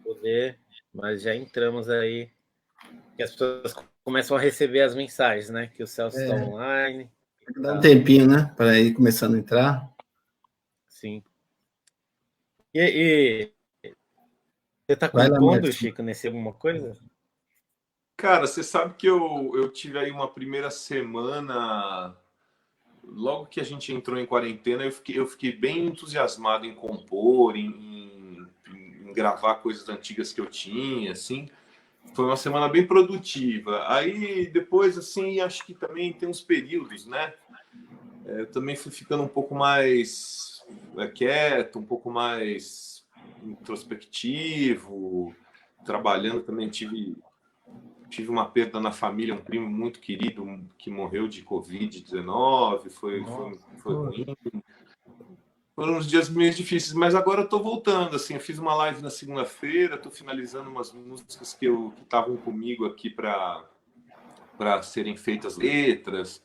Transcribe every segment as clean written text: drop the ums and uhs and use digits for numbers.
poder, mas já entramos aí, que as pessoas começam a receber as mensagens, né? Que o Celso está online. Dá um tempinho, né? Para ir começando a entrar. Sim. E você está Vai lá, compondo, Marcos. Chico, nesse alguma coisa? Cara, você sabe que eu tive aí uma primeira semana, logo que a gente entrou em quarentena, eu fiquei bem entusiasmado em compor, em gravar coisas antigas que eu tinha, assim. Foi uma semana bem produtiva. Aí depois, assim, acho que também tem uns períodos, né? Eu também fui ficando um pouco mais quieto, um pouco mais introspectivo, trabalhando também. Tive uma perda na família, um primo muito querido que morreu de Covid-19, foi ruim. Foram uns dias meio difíceis, mas agora eu estou voltando. Assim, eu fiz uma live na segunda-feira, estou finalizando umas músicas que estavam comigo aqui para serem feitas letras.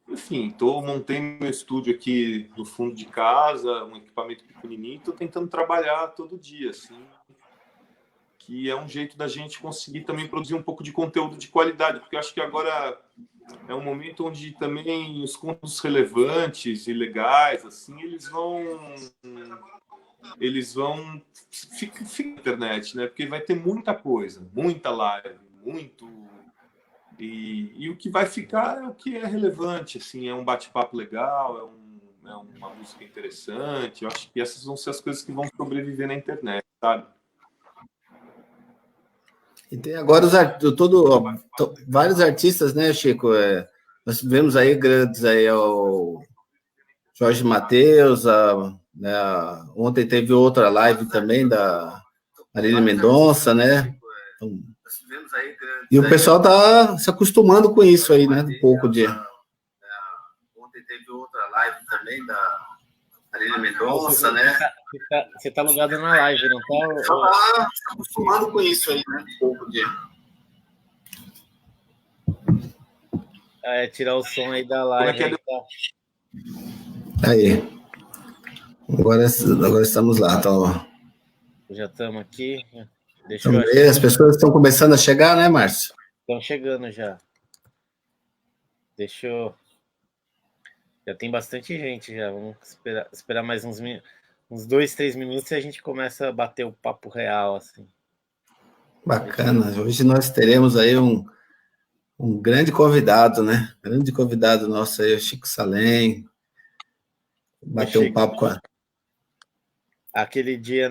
Enfim, montei meu estúdio aqui no fundo de casa, um equipamento pequenininho, estou tentando trabalhar todo dia, assim, que é um jeito da gente conseguir também produzir um pouco de conteúdo de qualidade, porque eu acho que agora é um momento onde também os conteúdos relevantes e legais, assim, fica na internet, né? Porque vai ter muita coisa, muita live, e o que vai ficar é o que é relevante, assim, é um bate-papo legal, é uma música interessante. Eu acho que essas vão ser as coisas que vão sobreviver na internet, sabe? E tem agora vários artistas, né, Chico? Nós tivemos aí grandes aí o Jorge Mateus, né, ontem teve outra live também da Marília Mendonça, né? Então, e o pessoal está se acostumando com isso aí, né? Um pouco de. Ontem teve outra live também da Marília Mendonça, né? Você tá ligado na live, não tá? Está se acostumando com isso aí, né? Um pouco de. Tirar o som aí da live. Aí. Agora estamos lá, então. Já estamos aqui. Deixa eu ver, as pessoas estão começando a chegar, né, Márcio? Estão chegando já. Já tem bastante gente já. Vamos esperar mais uns 2, 3 minutos e a gente começa a bater o papo real, assim. Bacana. Hoje nós teremos aí um grande convidado, né? Grande convidado nosso aí, o Chico Salem. Bater um papo com a... Aquele dia,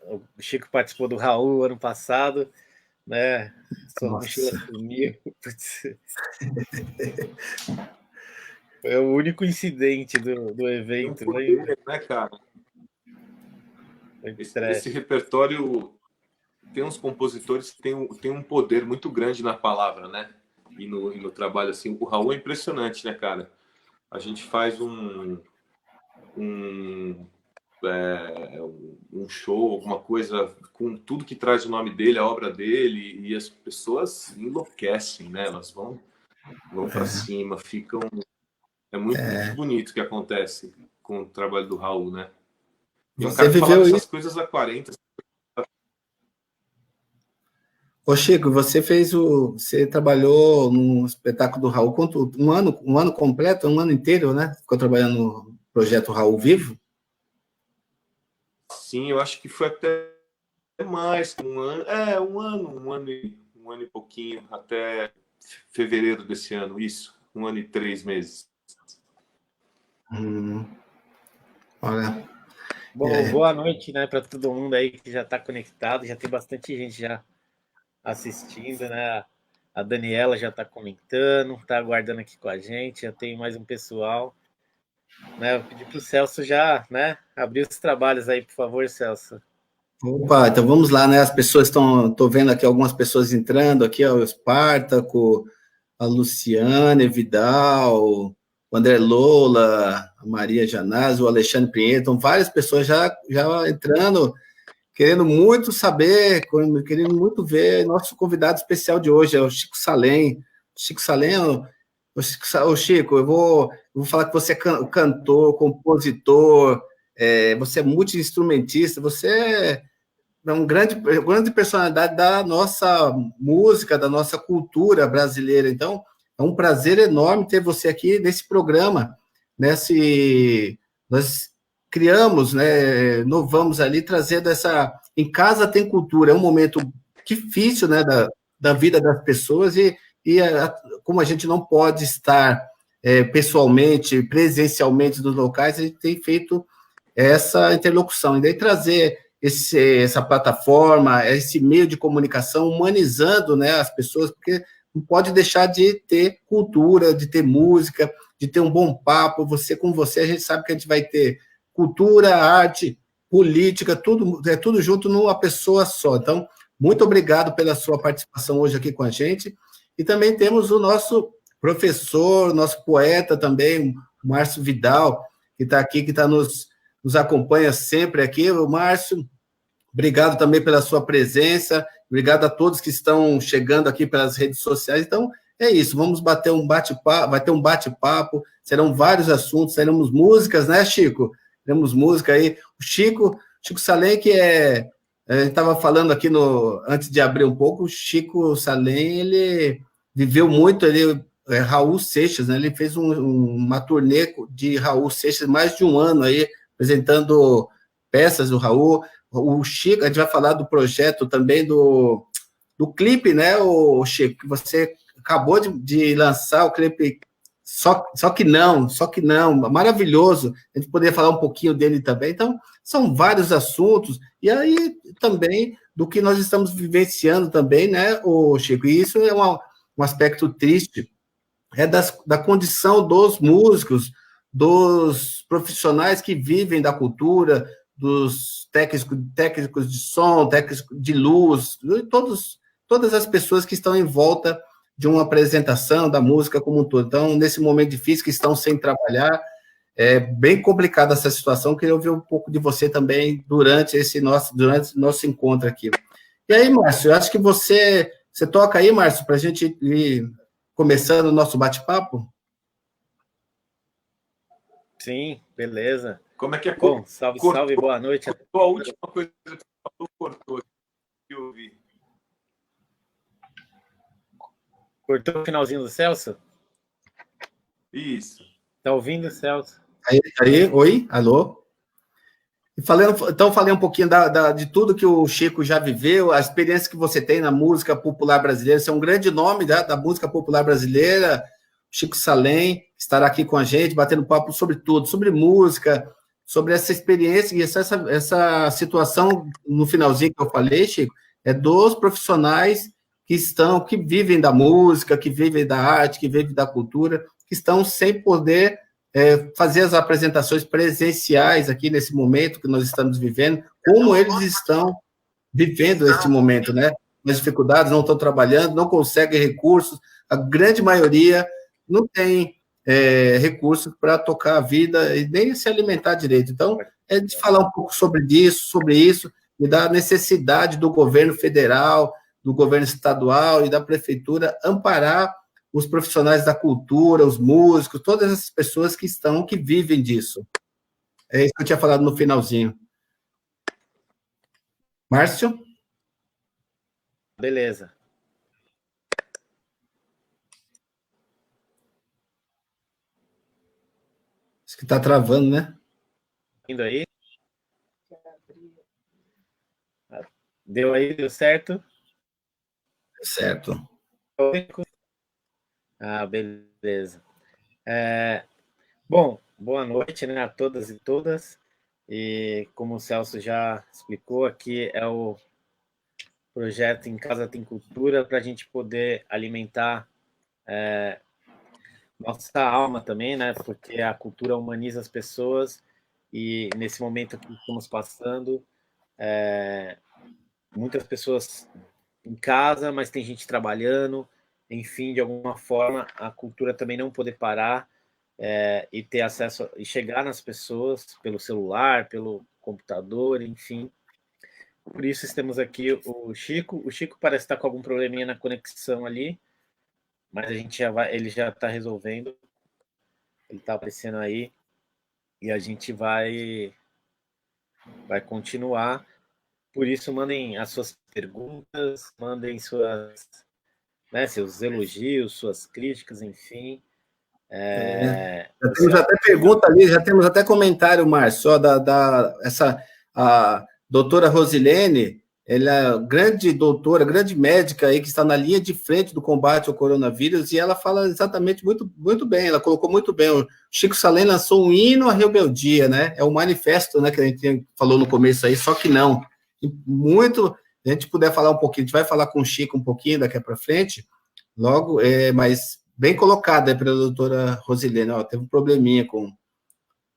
o Chico participou do Raul ano passado, né? Sua mochila sumiu. É o único incidente do evento. Né, cara? Esse repertório tem uns compositores que tem um poder muito grande na palavra, né? E no trabalho, assim. O Raul é impressionante, né, cara? A gente faz um show, alguma coisa com tudo que traz o nome dele, a obra dele, e as pessoas enlouquecem, né? Elas vão para cima, ficam... É muito bonito o que acontece com o trabalho do Raul, né? E você viveu essas coisas há 40. Ô, Chico, você trabalhou no espetáculo do Raul um ano completo, um ano inteiro, né? Ficou trabalhando no projeto Raul Vivo? Sim, eu acho que foi até mais um ano. Um ano e pouquinho, até fevereiro desse ano, isso. 1 ano e 3 meses. Olha. Bom, boa noite, né, para todo mundo aí que já está conectado. Já tem bastante gente já assistindo, né? A Daniela já está comentando, está aguardando aqui com a gente. Já tem mais um pessoal. Né, eu pedi para o Celso já, né, abrir os trabalhos aí, por favor, Celso. Opa, então vamos lá, né? As pessoas estou vendo aqui algumas pessoas entrando aqui, ó, o Espartaco, a Luciane Vidal, o André Lola, a Maria Janaz, o Alexandre Pinheiro, então várias pessoas já entrando, querendo muito saber, querendo muito ver nosso convidado especial de hoje, é o Chico Salem. Chico Salem, o Chico, eu vou falar que você é cantor, compositor, você é multi-instrumentista, você grande personalidade da nossa música, da nossa cultura brasileira. Então, é um prazer enorme ter você aqui nesse programa. Nós criamos, né, inovamos ali, trazendo essa... Em casa tem cultura, é um momento difícil, né, da vida das pessoas, como a gente não pode estar pessoalmente, presencialmente nos locais, a gente tem feito essa interlocução, e daí trazer essa plataforma, esse meio de comunicação, humanizando, né, as pessoas, porque não pode deixar de ter cultura, de ter música, de ter um bom papo. Com você, a gente sabe que a gente vai ter cultura, arte, política, tudo junto numa pessoa só. Então, muito obrigado pela sua participação hoje aqui com a gente. E também temos o nosso professor, nosso poeta também, o Márcio Vidal, que está aqui, que nos acompanha sempre aqui. O Márcio, obrigado também pela sua presença, obrigado a todos que estão chegando aqui pelas redes sociais. Então, é isso, vamos bater um bate-papo, vai ter um bate-papo, serão vários assuntos, teremos músicas, né, Chico? Teremos música aí. O Chico Salem, a gente estava falando aqui antes de abrir um pouco, o Chico Salem, ele viveu muito, Raul Seixas, né? Ele fez uma turnê de Raul Seixas, mais de um ano aí, apresentando peças do Raul. O Chico, a gente vai falar do projeto também do clipe, né, o Chico, que você acabou de lançar o clipe só que não, maravilhoso. A gente poderia falar um pouquinho dele também. Então, são vários assuntos, e aí também do que nós estamos vivenciando também, né, o Chico, e isso é um aspecto triste, da condição dos músicos, dos profissionais que vivem da cultura, dos técnicos de som, técnicos de luz, todas as pessoas que estão em volta de uma apresentação da música como um todo. Então, nesse momento difícil, que estão sem trabalhar, é bem complicada essa situação. Queria ouvir um pouco de você também durante nosso encontro aqui. E aí, Márcio, eu acho que você toca aí, Márcio, para a gente ir começando o nosso bate-papo? Sim, beleza. Como é que é? Bom, salve, boa noite. A última coisa que você falou, cortou, que eu ouvi. Cortou o finalzinho do Celso? Isso. Tá ouvindo, Celso? Aí, oi, alô? Então, falei um pouquinho de tudo que o Chico já viveu, a experiência que você tem na música popular brasileira. Você é um grande nome da música popular brasileira. Chico Salem estará aqui com a gente, batendo papo sobre tudo, sobre música, sobre essa experiência e essa situação no finalzinho que eu falei, Chico, é dos profissionais que vivem da música, que vivem da arte, que vivem da cultura, que estão sem poder fazer as apresentações presenciais aqui nesse momento que nós estamos vivendo, como eles estão vivendo este momento, né? As dificuldades, não estão trabalhando, não conseguem recursos, a grande maioria não tem recursos para tocar a vida e nem se alimentar direito. Então, é de falar um pouco sobre isso, e da necessidade do governo federal, do governo estadual e da prefeitura amparar os profissionais da cultura, os músicos, todas essas pessoas que vivem disso. É isso que eu tinha falado no finalzinho. Márcio? Beleza. Acho que está travando, né? Indo aí? Deu aí, deu certo? Certo. Ah, beleza. Bom, boa noite, né, a todas e todas. E como o Celso já explicou, aqui é o projeto Em Casa Tem Cultura, para a gente poder alimentar nossa alma também, né? Porque a cultura humaniza as pessoas, e nesse momento que estamos passando, muitas pessoas em casa, mas tem gente trabalhando, enfim, de alguma forma, a cultura também não poder parar e ter acesso e chegar nas pessoas pelo celular, pelo computador, enfim. Por isso temos aqui o Chico. O Chico parece estar com algum probleminha na conexão ali, mas ele já está resolvendo. Ele está aparecendo aí e a gente vai continuar. Por isso, mandem as suas perguntas, mandem suas, né, seus elogios, suas críticas, enfim. Já temos até pergunta ali, já temos até comentário, Márcio, a doutora Rosilene, ela é grande doutora, grande médica aí, que está na linha de frente do combate ao coronavírus, e ela fala exatamente muito, muito bem, ela colocou muito bem. O Chico Salem lançou um hino à rebeldia, né? É o manifesto, né, que a gente falou no começo aí, só que não. Muito, a gente puder falar um pouquinho, a gente vai falar com o Chico um pouquinho daqui para frente, logo, mas bem colocado aí pela doutora Rosilene, ó, teve um probleminha com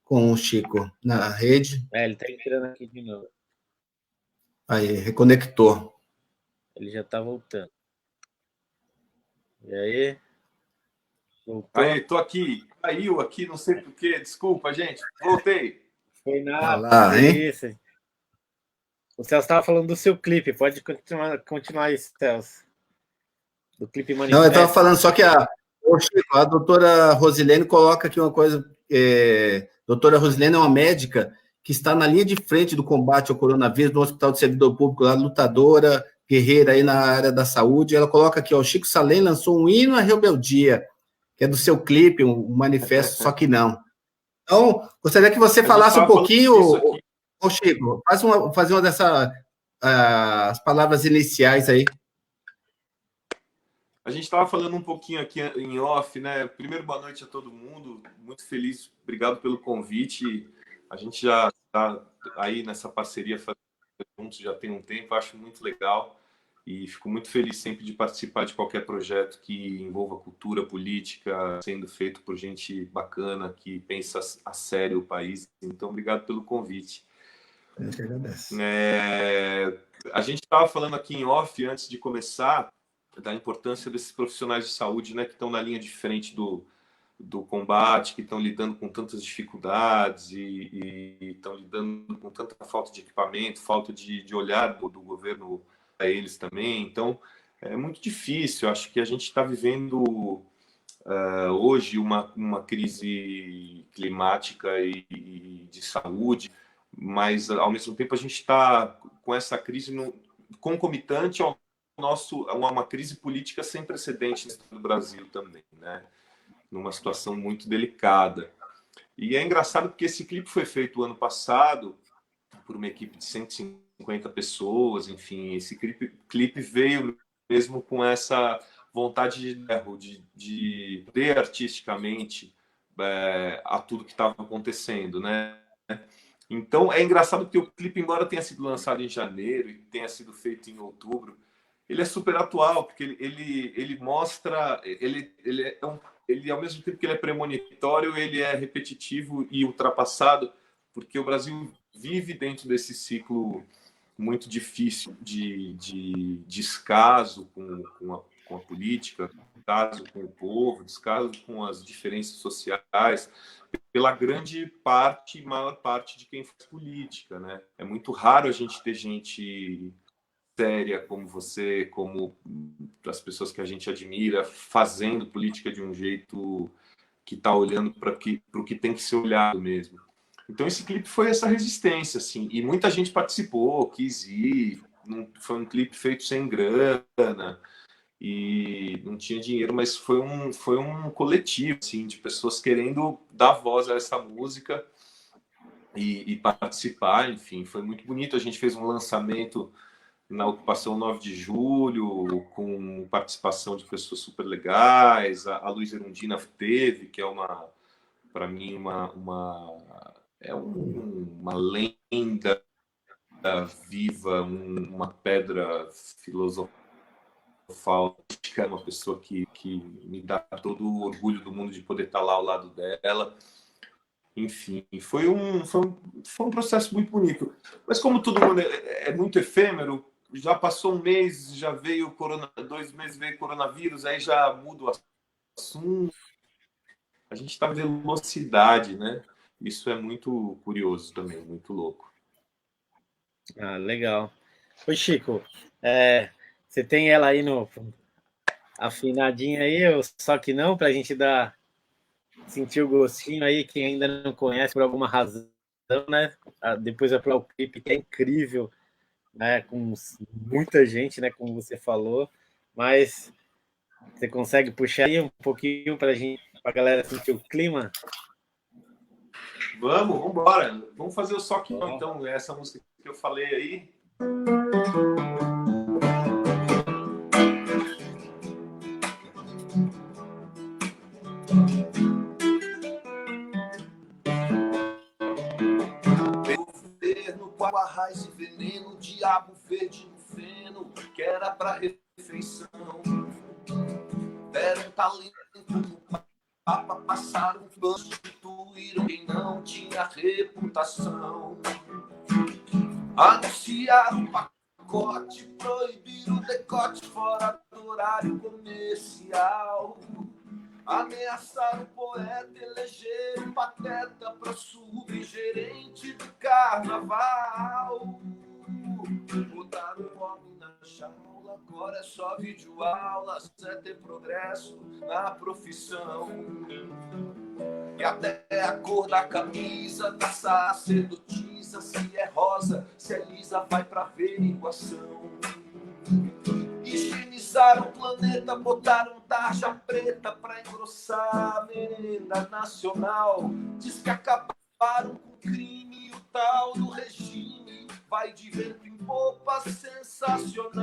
o Chico na rede, Ele está entrando aqui de novo. aí reconectou. Ele já está voltando. E aí? Voltou? Aí, tô aqui. Caiu aqui, não sei porquê. Desculpa, gente. Voltei. Foi nada. Isso. O Celso estava falando do seu clipe. Pode continuar aí, Celso. Do clipe Manifesto. Não, eu estava falando só que a doutora Rosilene coloca aqui uma coisa. Doutora Rosilene é uma médica que está na linha de frente do combate ao coronavírus no Hospital de Servidor Público, lá, lutadora, guerreira aí na área da saúde. Ela coloca aqui, ó, o Chico Salem lançou um hino à rebeldia, que é do seu clipe, um manifesto, só que não. Então, gostaria que você falasse um pouquinho, ô Chico, fazer uma dessas as palavras iniciais aí. A gente estava falando um pouquinho aqui em off, né? Primeiro, boa noite a todo mundo. Muito feliz, obrigado pelo convite. A gente já está aí nessa parceria juntos já tem um tempo, acho muito legal e fico muito feliz sempre de participar de qualquer projeto que envolva cultura, política, sendo feito por gente bacana que pensa a sério o país. Então, obrigado pelo convite. Eu que agradeço. A gente estava falando aqui em off antes de começar da importância desses profissionais de saúde, né, que estão na linha de frente do combate, que estão lidando com tantas dificuldades e estão lidando com tanta falta de equipamento, falta de olhar do governo a eles também. Então, é muito difícil. Acho que a gente está vivendo hoje uma crise climática e de saúde, mas, ao mesmo tempo, a gente está com essa crise concomitante ao uma crise política sem precedentes no Brasil também, né? Numa situação muito delicada. E é engraçado porque esse clipe foi feito ano passado por uma equipe de 150 pessoas, enfim, esse clipe veio mesmo com essa vontade de poder artisticamente a tudo que estava acontecendo, né? Então, é engraçado porque o clipe, embora tenha sido lançado em janeiro e tenha sido feito em outubro, ele é super atual, porque ele mostra... Ele, ao mesmo tempo que ele é premonitório, ele é repetitivo e ultrapassado, porque o Brasil vive dentro desse ciclo muito difícil de descaso com a política, descaso com o povo, descaso com as diferenças sociais, pela grande parte, maior parte de quem faz política, né? É muito raro a gente ter gente séria como você, como as pessoas que a gente admira, fazendo política de um jeito que está olhando para o que tem que ser olhado mesmo. Então esse clipe foi essa resistência, assim, e muita gente participou, quis ir. Foi um clipe feito sem grana e não tinha dinheiro, mas foi um coletivo, assim, de pessoas querendo dar voz a essa música e participar. Enfim, foi muito bonito. A gente fez um lançamento na Ocupação 9 de Julho, com participação de pessoas super legais. A Luísa Erundina teve, que é para mim, uma lenda viva, uma pedra filosofal, uma pessoa que me dá todo o orgulho do mundo de poder estar lá ao lado dela. Enfim, foi um processo muito bonito. Mas como todo mundo é muito efêmero, já passou um mês, já veio 2 meses veio coronavírus, aí já muda o assunto. A gente está vendo velocidade, né? Isso é muito curioso também, muito louco. Ah, legal. Oi, Chico, você tem ela aí afinadinha aí, só que não, para a gente sentir o gostinho aí, quem ainda não conhece por alguma razão, né? Depois vai para o clipe, que é incrível. né, com muita gente, né, como você falou, mas você consegue puxar aí um pouquinho para a galera sentir o clima? Vamos embora. Vamos fazer o Só Que Não, Bom, então. Essa música que eu falei aí. Governo com água, raiz e veneno, diabo verde no feno, que era pra refeição. Deram talento no papa, passaram pano, substituíram quem não tinha reputação. Anunciaram pacote, proibiram o decote fora do horário comercial. Ameaçaram o poeta, elegeram pateta para subgerente do carnaval. Botaram o homem na jaula, agora é só videoaula, é ter progresso na profissão. E até a cor da camisa da sacerdotisa, se é rosa, se é lisa, vai pra averiguação. Higienizaram o planeta, botaram tarja preta pra engrossar a merenda nacional. Diz que acabaram com o crime e o tal do regime vai de vento em popa sensacional.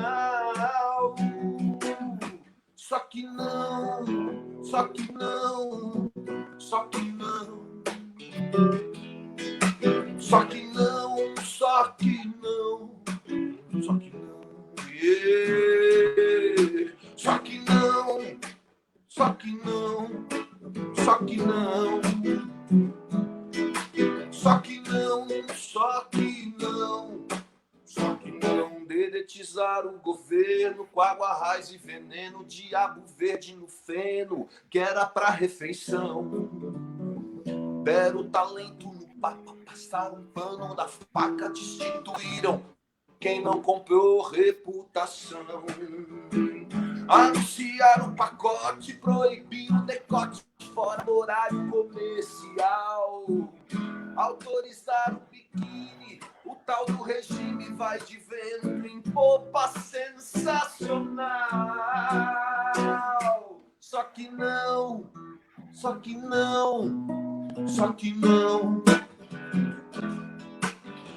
Só que não, só que não, só que não, só que não, só que não, só que não, yeah. Só que não, só que não, só que não, só que não, só que não, só que não. Dedetizaram o governo com água, raiz e veneno, diabo verde no feno, que era pra refeição. Deram talento no papa, passaram pano na faca, destituíram quem não comprou reputação. Anunciaram o pacote, proibiram o decote fora do horário comercial. Autorizaram o biquíni, o tal do regime vai de vento em popa sensacional. Só que não, só que não, só que não,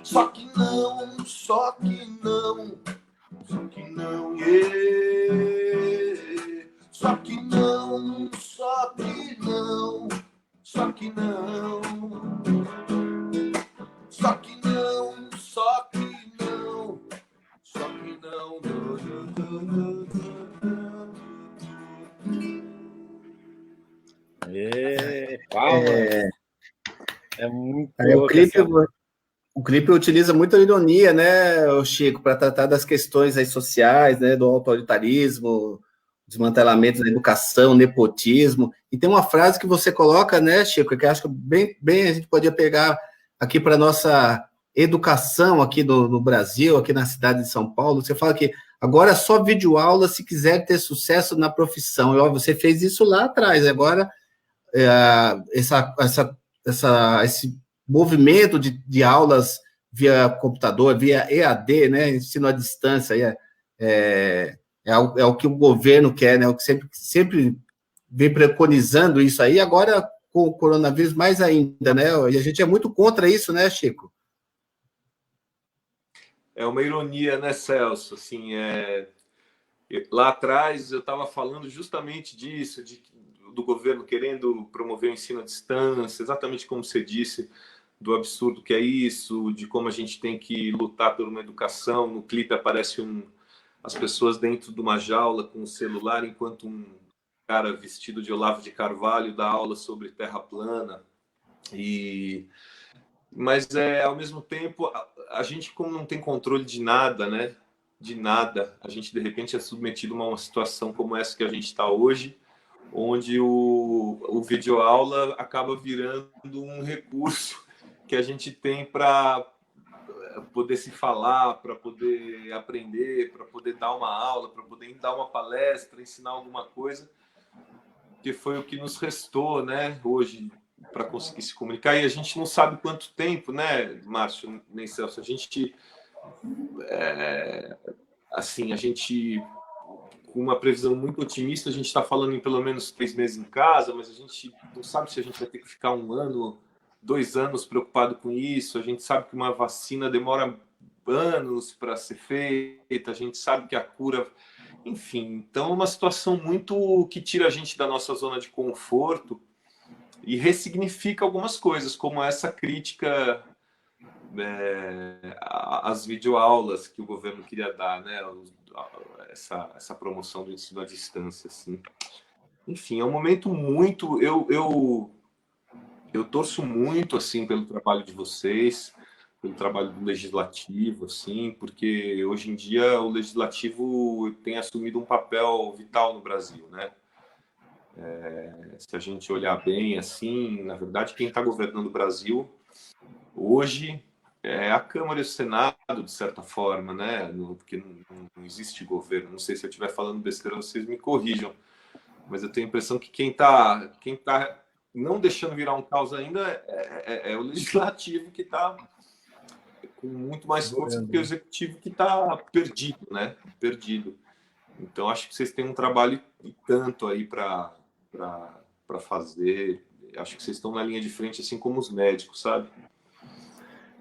só que não, só que não, só que não, yeah. Só que não, só que não, só que não, só que não, só que não, só que não. Palmas. É muito Aí louco essa. o clipe utiliza muita ironia, né, o Chico, para tratar das questões aí sociais, né, do autoritarismo, desmantelamento da educação, nepotismo. E tem uma frase que você coloca, né, Chico, que eu acho que bem a gente podia pegar aqui para nossa educação aqui no Brasil, aqui na cidade de São Paulo. Você fala que agora é só videoaula se quiser ter sucesso na profissão. E, ó, você fez isso lá atrás, agora esse movimento de aulas via computador, via EAD, né, ensino à distância, é o que o governo quer, né, o que sempre vem preconizando isso aí, agora com o coronavírus mais ainda, né, e a gente é muito contra isso, né, Chico? É uma ironia, né, Celso? Assim, lá atrás eu estava falando justamente disso, do governo querendo promover o ensino à distância, exatamente como você disse, do absurdo que é isso, de como a gente tem que lutar por uma educação. No clipe aparece as pessoas dentro de uma jaula com um celular, enquanto um cara vestido de Olavo de Carvalho dá aula sobre terra plana. Mas ao mesmo tempo, a gente, como não tem controle de nada, né? De nada, a gente de repente é submetido a uma situação como essa que a gente está hoje, onde o videoaula acaba virando um recurso que a gente tem para poder se falar, para poder aprender, para poder dar uma aula, para poder dar uma palestra, ensinar alguma coisa, que foi o que nos restou, né, hoje, para conseguir se comunicar. E a gente não sabe quanto tempo, né, Márcio, nem Celso, a gente assim, a gente, com uma previsão muito otimista, a gente está falando em pelo menos 3 meses em casa, mas a gente não sabe se a gente vai ter que ficar 1 ano, 2 anos preocupado com isso. A gente sabe que uma vacina demora anos para ser feita, a gente sabe que a cura... Enfim, então é uma situação muito que tira a gente da nossa zona de conforto e ressignifica algumas coisas, como essa crítica às videoaulas que o governo queria dar, né? Essa promoção do ensino à distância, assim. Enfim, é um momento muito... Eu torço muito, assim, pelo trabalho de vocês, pelo trabalho do legislativo, assim, porque hoje em dia o legislativo tem assumido um papel vital no Brasil, né? Se a gente olhar bem, assim, na verdade, quem está governando o Brasil hoje é a Câmara e o Senado, de certa forma, né? Porque não existe governo. Não sei se eu estiver falando besteira, vocês me corrijam, mas eu tenho a impressão que quem tá não deixando virar um caos ainda é o legislativo, que está com muito mais força do que o executivo, que está perdido, né? Perdido. Então, acho que vocês têm um trabalho e tanto aí para fazer. Acho que vocês estão na linha de frente, assim como os médicos, sabe?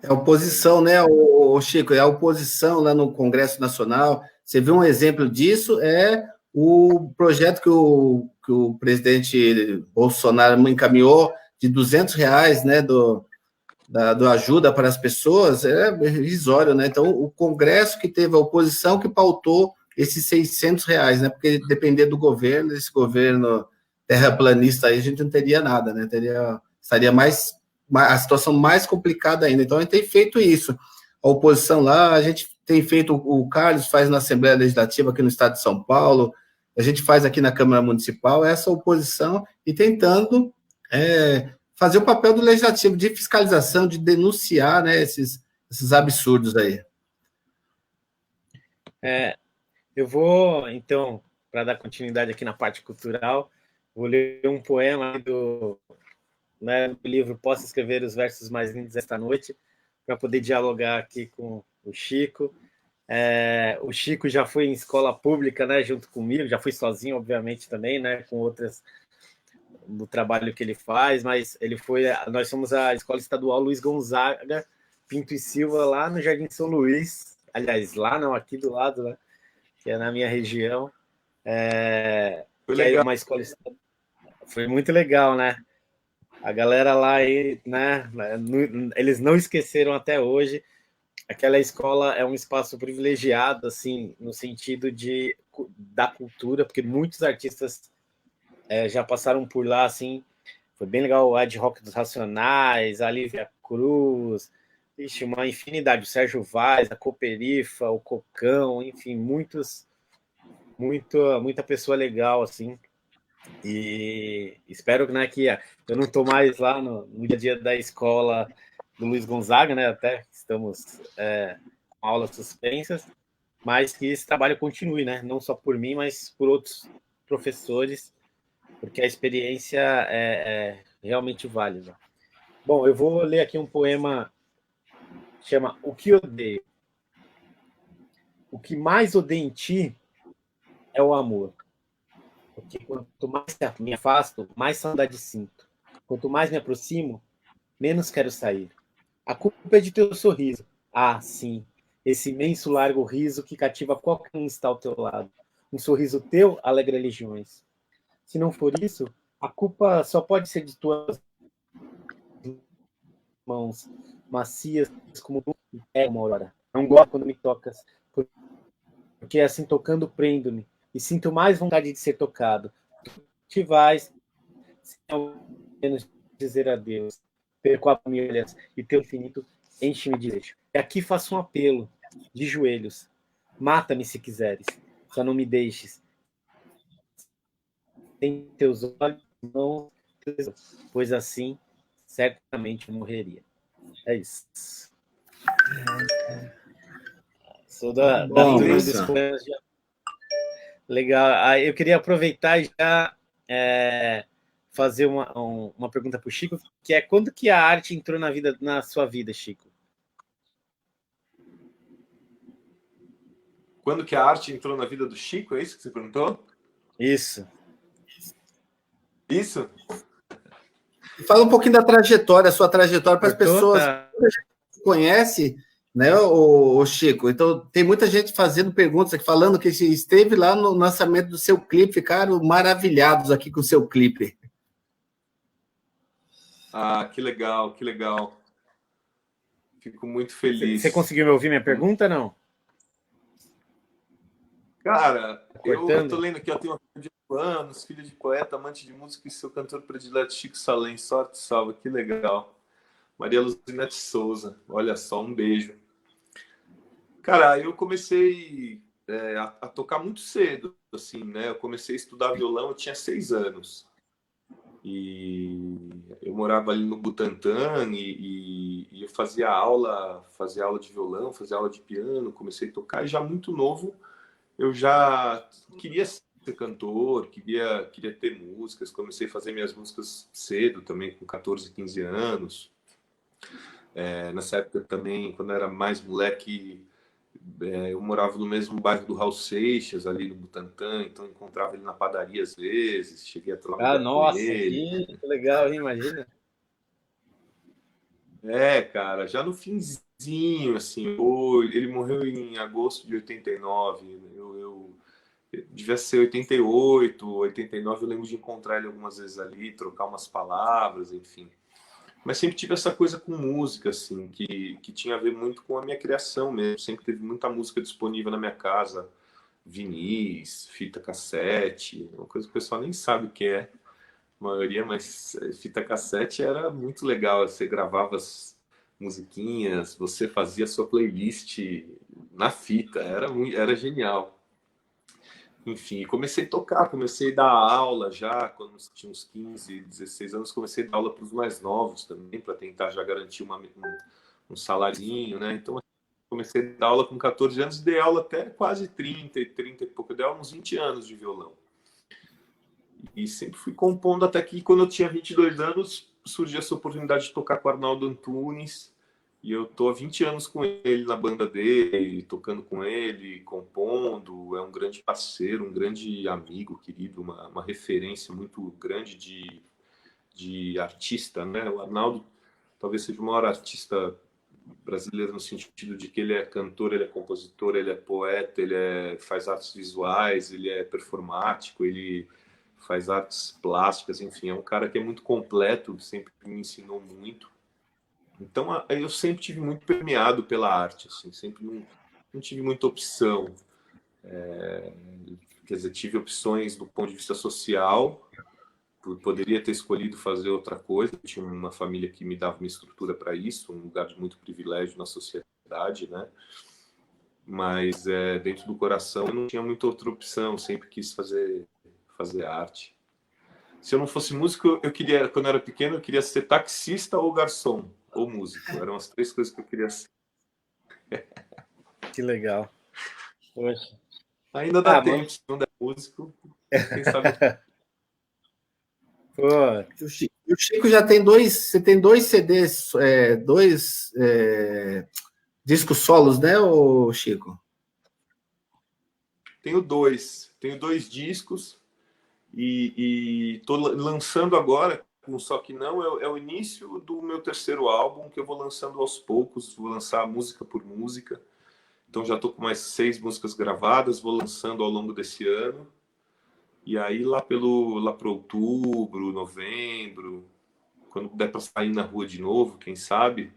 É a oposição, né, o Chico? É a oposição lá no Congresso Nacional. Você viu um exemplo disso? É o projeto que o presidente Bolsonaro encaminhou de R$ 200, né, do ajuda para as pessoas, é irrisório, né? Então, o Congresso que teve a oposição que pautou esses R$ 600, né? Porque depender do governo, esse governo terraplanista aí, a gente não teria nada, né? Estaria a situação mais complicada ainda. Então, a gente tem feito isso. A oposição lá, a gente tem feito, o Carlos faz na Assembleia Legislativa aqui no estado de São Paulo, a gente faz aqui na Câmara Municipal, essa oposição e tentando fazer o papel do legislativo de fiscalização, de denunciar, né, esses absurdos aí. Eu vou, então, para dar continuidade aqui na parte cultural, vou ler um poema do livro Posso Escrever os Versos Mais Lindos Esta Noite, para poder dialogar aqui com o Chico. O Chico já foi em escola pública, né, junto comigo, já fui sozinho, obviamente, também, né, com outras do trabalho que ele faz, mas nós somos a Escola Estadual Luiz Gonzaga Pinto e Silva, lá no Jardim São Luís, aliás, lá não, aqui do lado, né, que é na minha região. Foi legal. É uma escola... Foi muito legal, né? A galera lá, né, eles não esqueceram até hoje. Aquela escola é um espaço privilegiado, assim, no sentido da cultura, porque muitos artistas já passaram por lá, assim. Foi bem legal o Ad Rock dos Racionais, a Lívia Cruz, uma infinidade, o Sérgio Vaz, a Coperifa, o Cocão, enfim, muita pessoa legal, assim. E espero, né, que eu não estou mais lá no dia a dia da escola do Luiz Gonzaga, né, até estamos com aulas suspensas, mas que esse trabalho continue, né, não só por mim, mas por outros professores, porque a experiência é realmente válida. Bom, eu vou ler aqui um poema que chama O que odeio. O que mais odeio em ti é o amor. Porque quanto mais me afasto, mais saudade sinto. Quanto mais me aproximo, menos quero sair. A culpa é de teu sorriso. Ah, sim, esse imenso largo riso que cativa qualquer um está ao teu lado. Um sorriso teu alegra legiões. Se não for isso, a culpa só pode ser de tuas mãos macias como uma aurora. Não gosto quando me tocas, porque assim tocando prendo-me e sinto mais vontade de ser tocado. Te vais, sem ao menos dizer adeus. Perco a milhas e teu infinito enche-me de desejo. E aqui faço um apelo, de joelhos. Mata-me se quiseres, só não me deixes. Tem teus olhos, mãos, pois assim certamente eu morreria. É isso. Sou da turma dos poemas. Legal. Eu queria aproveitar e já fazer uma pergunta para o Chico, que é quando que a arte entrou na sua vida, Chico? Quando que a arte entrou na vida do Chico? É isso que você perguntou? Isso. Isso? Fala um pouquinho da trajetória, a sua trajetória para as Cortou, pessoas tá? que conhecem, né, o Chico. Então, tem muita gente fazendo perguntas aqui, falando que esteve lá no lançamento do seu clipe, ficaram maravilhados aqui com o seu clipe. Ah, que legal, que legal. Fico muito Você feliz. conseguiu me ouvir minha pergunta, não? Cara, eu tô Cortando? lendo aqui, eu tenho uma filha de 8 anos, filho de poeta, amante de música e seu cantor predileto, Chico Salem. Sorte, salva, que legal. Maria Luzinete Souza, olha só, um beijo. Cara, eu comecei a tocar muito cedo, assim, né? Eu comecei a estudar violão, eu tinha 6 anos. E eu morava ali no Butantã e eu fazia aula de violão, fazia aula de piano, comecei a tocar e já muito novo eu já queria ser cantor, queria ter músicas, comecei a fazer minhas músicas cedo também, com 14, 15 anos. Nessa época também, quando eu era mais moleque, eu morava no mesmo bairro do Raul Seixas, ali no Butantã, então eu encontrava ele na padaria às vezes, cheguei a trocar Ah, ideia com nossa, ele. que legal, hein? Imagina. Cara, já no finzinho, assim, ele morreu em agosto de 89, eu devia ser 88, 89, eu lembro de encontrar ele algumas vezes ali, trocar umas palavras, enfim. Mas sempre tive essa coisa com música, assim, que tinha a ver muito com a minha criação mesmo. Sempre teve muita música disponível na minha casa, vinis, fita cassete, uma coisa que o pessoal nem sabe o que é, a maioria, mas fita cassete era muito legal. Você gravava as musiquinhas, você fazia a sua playlist na fita, era genial. Enfim, comecei a tocar, comecei a dar aula já, quando tinha uns 15, 16 anos, comecei a dar aula para os mais novos também, para tentar já garantir um salarinho, né? Então, comecei a dar aula com 14 anos e dei aula até quase 30 e pouco, eu dei aula uns 20 anos de violão. E sempre fui compondo até que quando eu tinha 22 anos, surgiu essa oportunidade de tocar com o Arnaldo Antunes, e eu tô há 20 anos com ele na banda dele, tocando com ele, compondo. É um grande parceiro, um grande amigo, querido, uma referência muito grande de artista, né? O Arnaldo talvez seja o maior artista brasileiro no sentido de que ele é cantor, ele é compositor, ele é poeta, faz artes visuais, ele é performático, ele faz artes plásticas, enfim, é um cara que é muito completo, sempre me ensinou muito. Então, eu sempre tive muito permeado pela arte, assim, sempre não tive muita opção. Quer dizer, tive opções do ponto de vista social, poderia ter escolhido fazer outra coisa, tinha uma família que me dava uma estrutura para isso, um lugar de muito privilégio na sociedade, né? Mas dentro do coração eu não tinha muita outra opção, sempre quis fazer arte. Se eu não fosse músico, eu queria, quando eu era pequeno, eu queria ser taxista ou garçom, ou músico. Eram as 3 coisas que eu queria ser. Que legal. Poxa. Ainda dá Ah, tempo, se não der músico, quem sabe. pô, O Chico já tem você tem 2 CDs, 2 discos solos, né, o Chico? Tenho dois discos e tô lançando agora, Só Que Não, é o início do meu terceiro álbum, que eu vou lançando aos poucos, vou lançar música por música. Então já estou com mais 6 músicas gravadas, vou lançando ao longo desse ano. E aí lá para outubro, novembro, quando der para sair na rua de novo, quem sabe,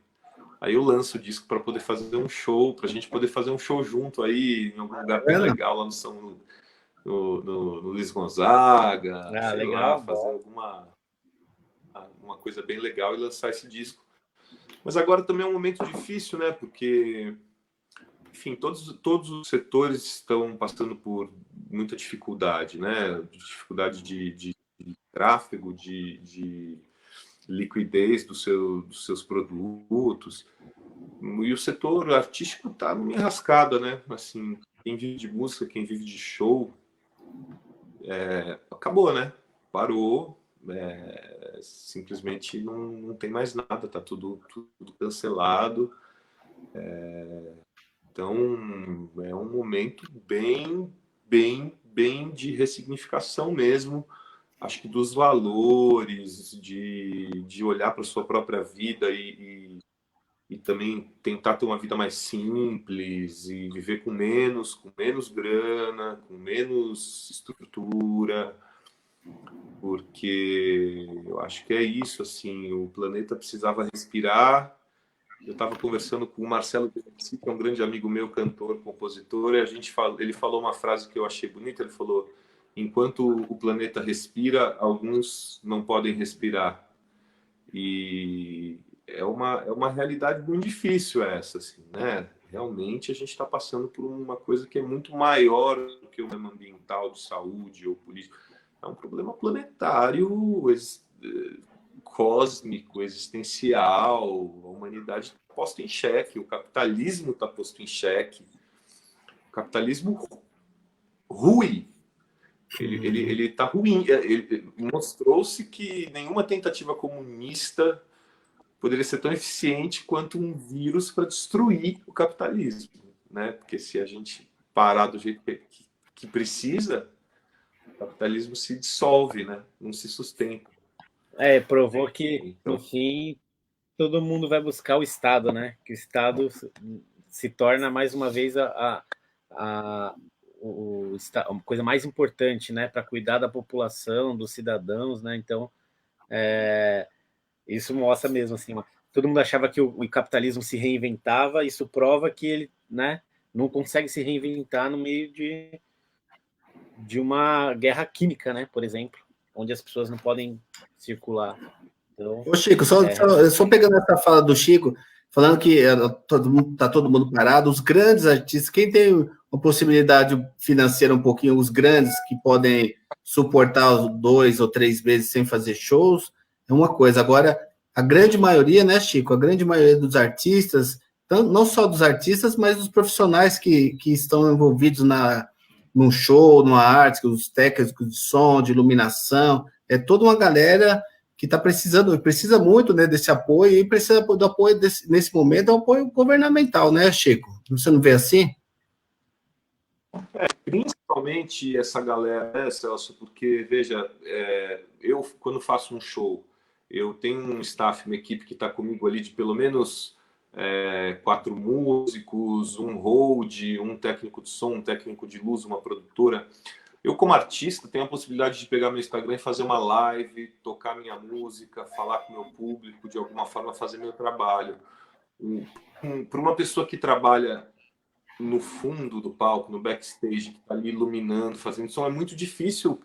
aí eu lanço o disco para poder fazer um show, para a gente poder fazer um show junto aí em algum lugar bem legal, lá no Luiz Gonzaga, ah, sei lá, legal, fazer bom. uma coisa bem legal e lançar esse disco. Mas agora também é um momento difícil, né? Porque, enfim, todos os setores estão passando por muita dificuldade, né? Dificuldade de tráfego, de liquidez dos seus produtos. E o setor artístico está meio enrascado, né? Assim, quem vive de música, quem vive de show, acabou, né? Parou, simplesmente não tem mais nada, tá tudo cancelado. Então, é um momento bem de ressignificação mesmo, acho que dos valores, de olhar para a sua própria vida e também tentar ter uma vida mais simples e viver com menos grana, com menos estrutura, porque eu acho que é isso, assim, o planeta precisava respirar. Eu estava conversando com o Marcelo Benessi, que é um grande amigo meu, cantor, compositor, e ele falou uma frase que eu achei bonita, ele falou: enquanto o planeta respira, alguns não podem respirar. E é uma realidade muito difícil essa, assim, né? Realmente a gente está passando por uma coisa que é muito maior do que o problema ambiental, de saúde ou político. É um problema planetário, cósmico, existencial. A humanidade está posta em xeque, o capitalismo está posto em xeque. O capitalismo ruim. Ele está ruim. Mostrou-se que nenhuma tentativa comunista poderia ser tão eficiente quanto um vírus para destruir o capitalismo, né? Porque se a gente parar do jeito que precisa, o capitalismo se dissolve, né? Não se sustenta. Provou que, Então, no fim, todo mundo vai buscar o Estado, né? Que o Estado se torna, mais uma vez, a coisa mais importante, né? Para cuidar da população, dos cidadãos, né? Então, isso mostra mesmo, assim, todo mundo achava que o capitalismo se reinventava, isso prova que ele, né, não consegue se reinventar no meio de uma guerra química, né, por exemplo, onde as pessoas não podem circular. Então, Ô, Chico, só pegando essa fala do Chico, falando que todo mundo parado, os grandes artistas, quem tem uma possibilidade financeira um pouquinho, os grandes que podem suportar os 2 ou 3 meses sem fazer shows, é uma coisa. Agora, a grande maioria, né, Chico? A grande maioria dos artistas, não só dos artistas, mas dos profissionais que estão envolvidos num show, numa arte, os técnicos de som, de iluminação, é toda uma galera que está precisando, precisa muito, né, desse apoio, e precisa do apoio nesse momento, é um apoio governamental, né, Chico? Você não vê assim? principalmente essa galera, né, Celso, porque, veja, eu, quando faço um show, eu tenho um staff, uma equipe que está comigo ali de pelo menos 4 músicos, um hold, um técnico de som, um técnico de luz, uma produtora. Eu, como artista, tenho a possibilidade de pegar meu Instagram e fazer uma live, tocar minha música, falar com o meu público, de alguma forma fazer meu trabalho. Para uma pessoa que trabalha no fundo do palco, no backstage, que está ali iluminando, fazendo som, é muito difícil.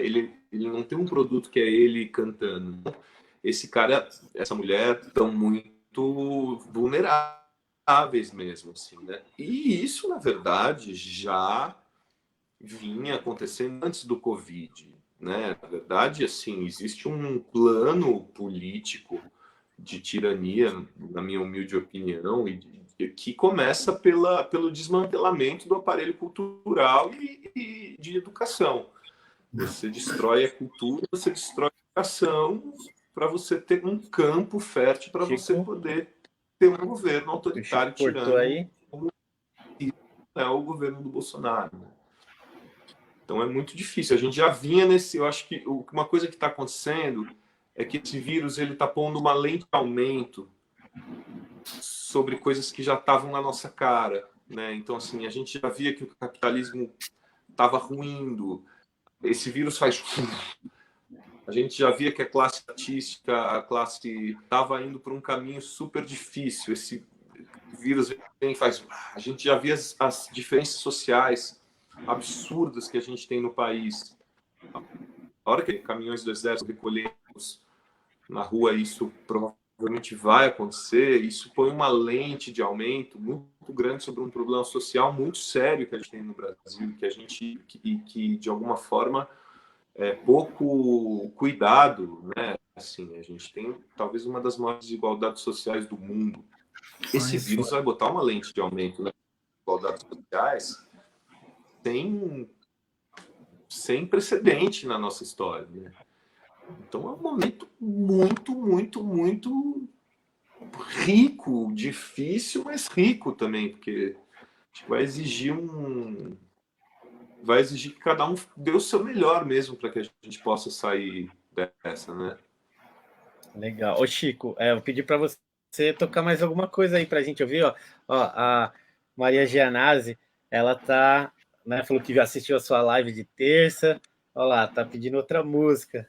Ele não tem um produto que é ele cantando. Esse cara, essa mulher, estão muito vulneráveis mesmo, assim, né? E isso, na verdade, já vinha acontecendo antes do Covid, né? Na verdade, assim, existe um plano político de tirania, na minha humilde opinião, que começa pelo desmantelamento do aparelho cultural e de educação. Você destrói a cultura, você destrói a educação para você ter um campo fértil para você poder ter um governo autoritário tirando aí. Como é o governo do Bolsonaro. Né? Então é muito difícil. A gente já vinha nesse... Eu acho que uma coisa que está acontecendo é que esse vírus ele está pondo uma lente de aumento sobre coisas que já estavam na nossa cara. Né? Então, assim, a gente já via que o capitalismo estava ruindo. Esse vírus faz... A gente já via que a classe artística, a classe estava indo por um caminho super difícil. Esse vírus vem faz... A gente já via as diferenças sociais absurdas que a gente tem no país. A hora que caminhões do exército recolhemos na rua, isso provavelmente vai acontecer. Isso põe uma lente de aumento muito grande sobre um problema social muito sério que a gente tem no Brasil, que a gente que de alguma forma pouco cuidado, né? Assim, a gente tem talvez uma das maiores desigualdades sociais do mundo. Esse vírus vai botar uma lente de aumento nas desigualdades sociais sem precedente na nossa história. Né? Então é um momento muito, muito, muito rico, difícil, mas rico também, porque vai exigir que cada um dê o seu melhor mesmo para que a gente possa sair dessa, né? Legal. Ô, Chico, eu pedi para você tocar mais alguma coisa aí pra gente ouvir, ó. Ó, a Maria Gianazzi, ela tá, né, falou que assistiu a sua live de terça. Ó lá, tá pedindo outra música.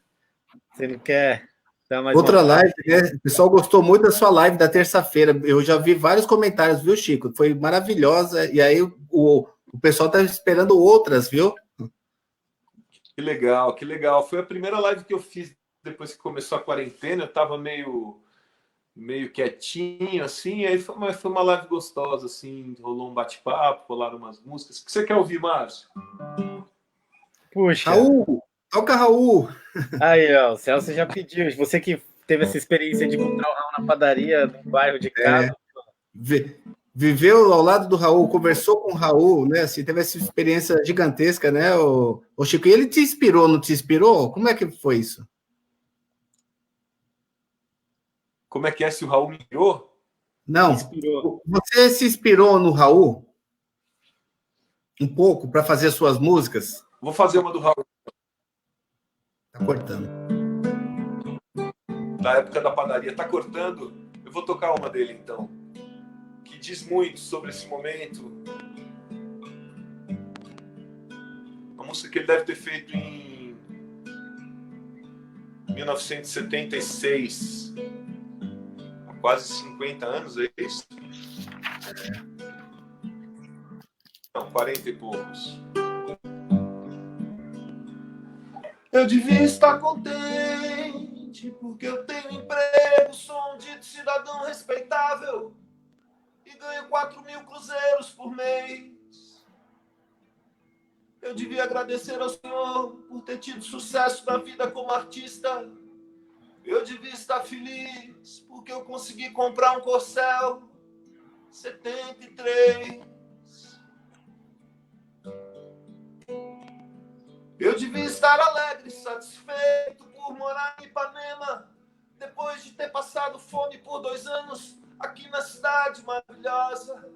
Você não quer dar mais uma Outra palhinha? live, né? O pessoal gostou muito da sua live da terça-feira. Eu já vi vários comentários, viu, Chico? Foi maravilhosa. E aí o pessoal está esperando outras, viu? Que legal, que legal. Foi a primeira live que eu fiz depois que começou a quarentena. Eu estava meio quietinho, assim. Aí foi uma live gostosa, assim. Rolou um bate-papo, rolaram umas músicas. O que você quer ouvir, Márcio? Puxa, Raul, toca Raul. aí, ó, o Celso já pediu. Você que teve essa experiência de encontrar o Raul na padaria no bairro de casa. Viveu ao lado do Raul, conversou com o Raul, né? Assim, teve essa experiência gigantesca, né, o Chico? E ele te inspirou, não te inspirou? Como é que foi isso? Como é que é se o Raul me virou? Não. Inspirou. Você se inspirou no Raul um pouco para fazer suas músicas? Vou fazer uma do Raul. Tá cortando. Da época da padaria. Tá cortando? Eu vou tocar uma dele, então. Que diz muito sobre esse momento. Uma música que ele deve ter feito em 1976. Há quase 50 anos, é isso? Não, 40 e poucos. Eu devia estar contente, porque eu tenho emprego, sou um dito cidadão respeitável e ganho 4.000 cruzeiros por mês. Eu devia agradecer ao Senhor por ter tido sucesso na vida como artista. Eu devia estar feliz porque eu consegui comprar um Corcel 73. Eu devia estar alegre e satisfeito por morar em Ipanema, depois de ter passado fome por 2 anos aqui na cidade maravilhosa.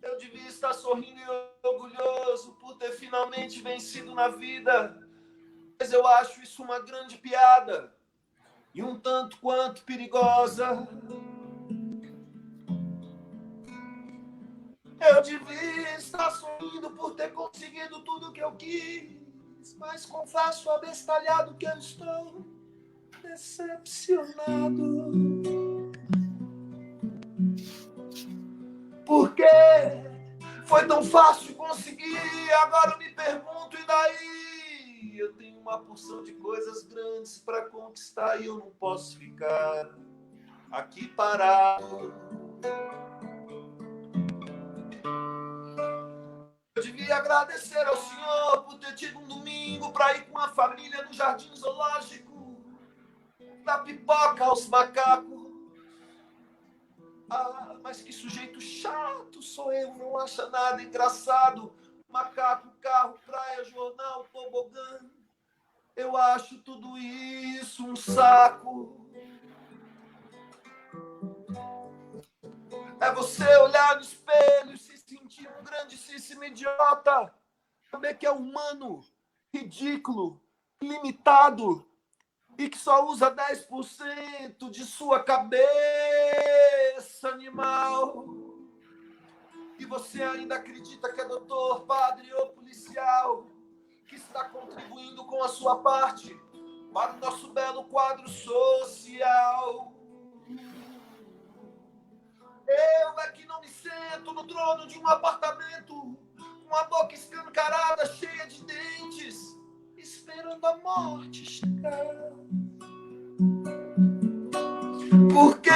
Eu devia estar sorrindo e orgulhoso por ter finalmente vencido na vida, mas eu acho isso uma grande piada e um tanto quanto perigosa. Eu devia estar sorrindo por ter conseguido tudo que eu quis, mas confesso abestalhado que eu estou decepcionado. Por quê? Foi tão fácil conseguir, agora eu me pergunto, e daí? Eu tenho uma porção de coisas grandes para conquistar e eu não posso ficar aqui parado. Eu devia agradecer ao Senhor por ter tido um domingo para ir com a família no jardim zoológico, dar pipoca aos macacos. Ah, mas que sujeito chato sou eu, não acha nada engraçado. Macaco, carro, praia, jornal, tobogã. Eu acho tudo isso um saco. É você olhar no espelho e se sentir um grandíssimo idiota. Saber que é humano, ridículo, limitado e que só usa 10% de sua cabeça, animal. E você ainda acredita que é doutor, padre ou policial, que está contribuindo com a sua parte para o nosso belo quadro social. Eu é que não me sento no trono de um apartamento com a boca escancarada, cheia de dentes, esperando a morte chegar. Porque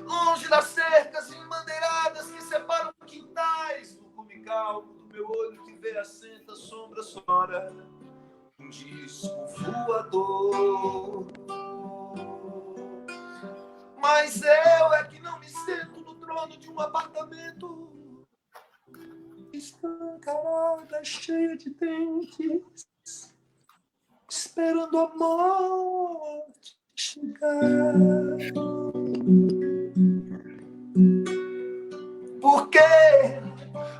longe das cercas embandeiradas que separam quintais, no cume calmo do meu olho que vê assenta sombra sonora, um disco voador. Mas eu é que não me sento no trono de um apartamento escancarada, cheia de dentes, esperando a morte chegar. Porque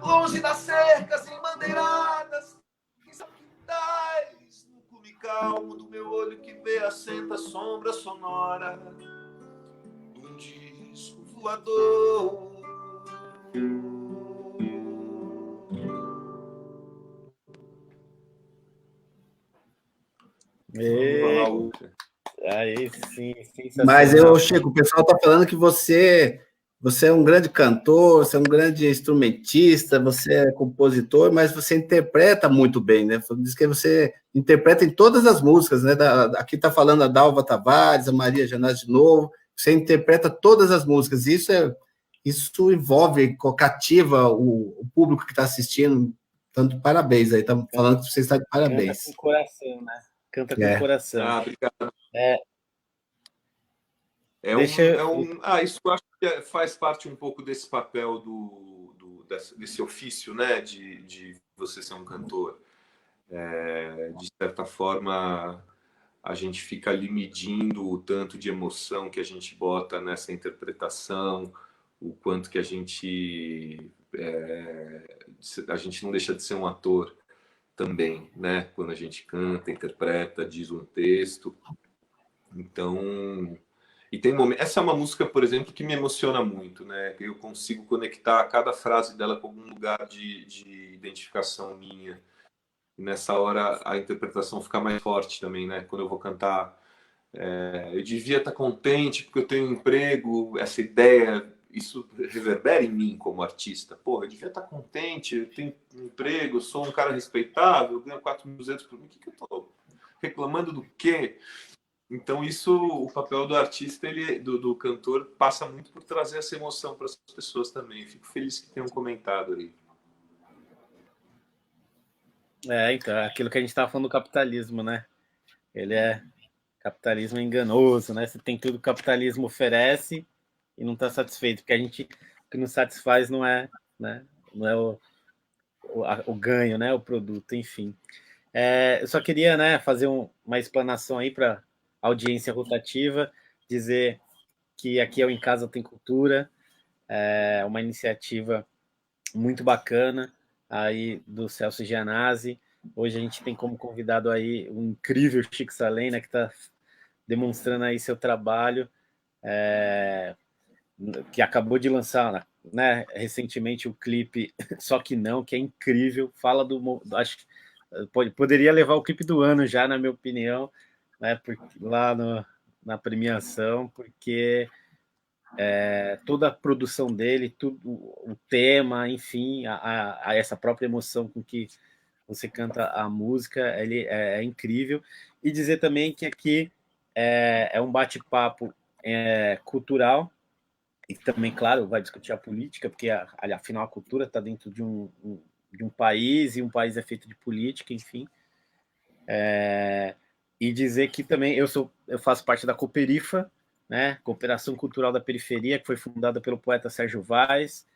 longe das cercas embandeiradas, quintais, no cume calmo do meu olho que vê assenta a sombra sonora um disco voador. Aí sim, sensacional. Mas Chico, o pessoal está falando que você é um grande cantor, você é um grande instrumentista, você é compositor, mas você interpreta muito bem, né? Diz que você interpreta em todas as músicas, né? Aqui está falando a Dalva Tavares, a Maria Janás de novo, você interpreta todas as músicas, isso envolve, cativa o público que está assistindo, tanto parabéns aí, estamos falando que você está de parabéns. Canta com coração, né? Canta com coração. Obrigado. Isso eu acho que faz parte um pouco desse papel desse ofício, né, de você ser um cantor. De certa forma, a gente fica ali medindo o tanto de emoção que a gente bota nessa interpretação, o quanto que a gente não deixa de ser um ator também, né? Quando a gente canta, interpreta, diz um texto. Então, e tem momentos. Essa é uma música, por exemplo, que me emociona muito, né? Eu consigo conectar cada frase dela com algum lugar de identificação minha. E nessa hora a interpretação fica mais forte também, né? Quando eu vou cantar, eu devia estar contente porque eu tenho um emprego, essa ideia, isso reverbera em mim como artista. Porra, eu devia estar contente, eu tenho um emprego, sou um cara respeitável, eu ganho 4.200 por mês. O que eu estou reclamando do quê? Então isso, o papel do artista, do cantor, passa muito por trazer essa emoção para as pessoas também. Fico feliz que tenham comentado aí. Então, aquilo que a gente estava falando do capitalismo, né? Ele é capitalismo enganoso, né? Você tem tudo que o capitalismo oferece e não está satisfeito, porque o que nos satisfaz não é, né? Não é o ganho, né? O produto, enfim. Eu só queria, né, fazer uma explanação aí para audiência rotativa, dizer que aqui é o Em Casa Tem Cultura, uma iniciativa muito bacana aí do Celso Gianazzi. Hoje a gente tem como convidado aí o incrível Chico Salem, né, que está demonstrando aí seu trabalho, que acabou de lançar, né, recentemente o clipe Só Que Não, que é incrível, fala acho que poderia levar o clipe do ano já, na minha opinião, né, lá na premiação, porque toda a produção dele, tudo, o tema, enfim, a essa própria emoção com que você canta a música, ele é incrível. E dizer também que aqui é um bate-papo cultural, e também, claro, vai discutir a política, porque afinal a cultura está dentro de um país, e um país é feito de política, enfim. E dizer que também eu faço parte da Cooperifa, né, Cooperação Cultural da Periferia, que foi fundada pelo poeta Sérgio Vaz,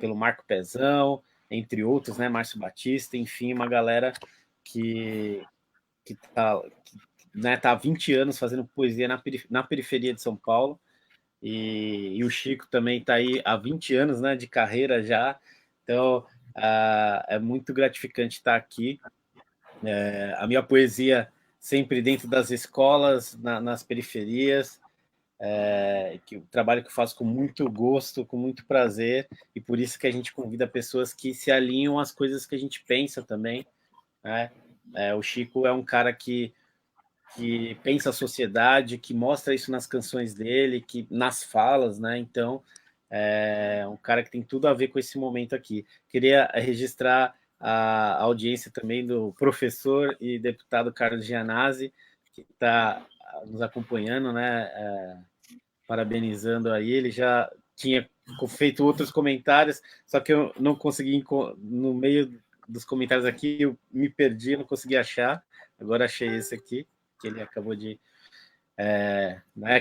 pelo Marco Pezão, entre outros, né, Márcio Batista, enfim, uma galera que está há 20 anos fazendo poesia na periferia de São Paulo, e o Chico também está aí há 20 anos, né, de carreira já, então é muito gratificante estar aqui. A minha poesia sempre dentro das escolas, nas periferias, o trabalho que eu faço com muito gosto, com muito prazer, e por isso que a gente convida pessoas que se alinham às coisas que a gente pensa também, né? O Chico é um cara que pensa a sociedade, que mostra isso nas canções dele, nas falas, né? Então, é um cara que tem tudo a ver com esse momento aqui. Queria registrar a audiência também do professor e deputado Carlos Gianazzi, que está nos acompanhando, né? Parabenizando aí. Ele já tinha feito outros comentários, só que eu não consegui, no meio dos comentários aqui, eu me perdi, não consegui achar. Agora achei esse aqui, que ele acabou de...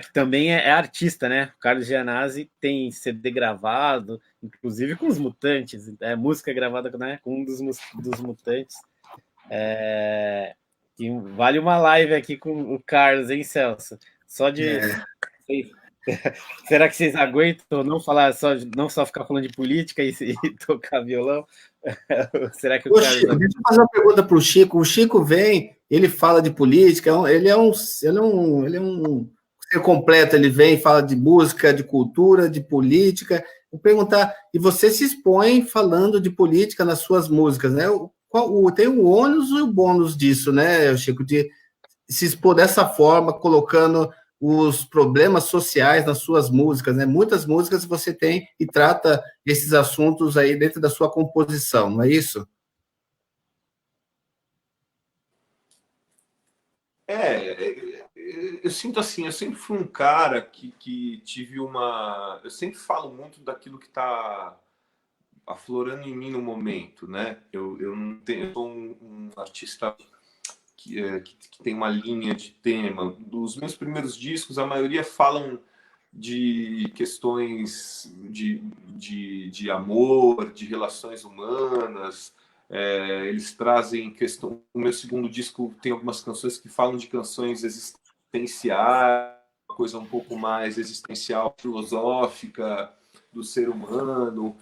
que também é artista, né? O Carlos Gianazzi tem CD gravado, inclusive com os Mutantes, música gravada, né, com um dos Mutantes. Que vale uma live aqui com o Carlos, hein, Celso? Só de... Será que vocês aguentam não falar não só ficar falando de política e tocar violão? Será que o Ô, Carlos... Chico, deixa eu fazer uma pergunta para o Chico. O Chico vem, ele fala de política, ele é um ser completo, ele vem e fala de música, de cultura, de política. Vou perguntar, e você se expõe falando de política nas suas músicas, né? Tem o ônus e o bônus disso, né, Chico, de se expor dessa forma, colocando os problemas sociais nas suas músicas, né? Muitas músicas você tem e trata esses assuntos aí dentro da sua composição, não é isso? Eu sinto assim, eu sempre fui um cara que tive uma... Eu sempre falo muito daquilo que está aflorando em mim no momento, né? Eu não tenho, eu sou um artista que tem uma linha de tema. Dos meus primeiros discos, a maioria falam de questões de amor, de relações humanas. Eles trazem questão. O meu segundo disco tem algumas canções que falam de canções existenciais, uma coisa um pouco mais existencial, filosófica do ser humano.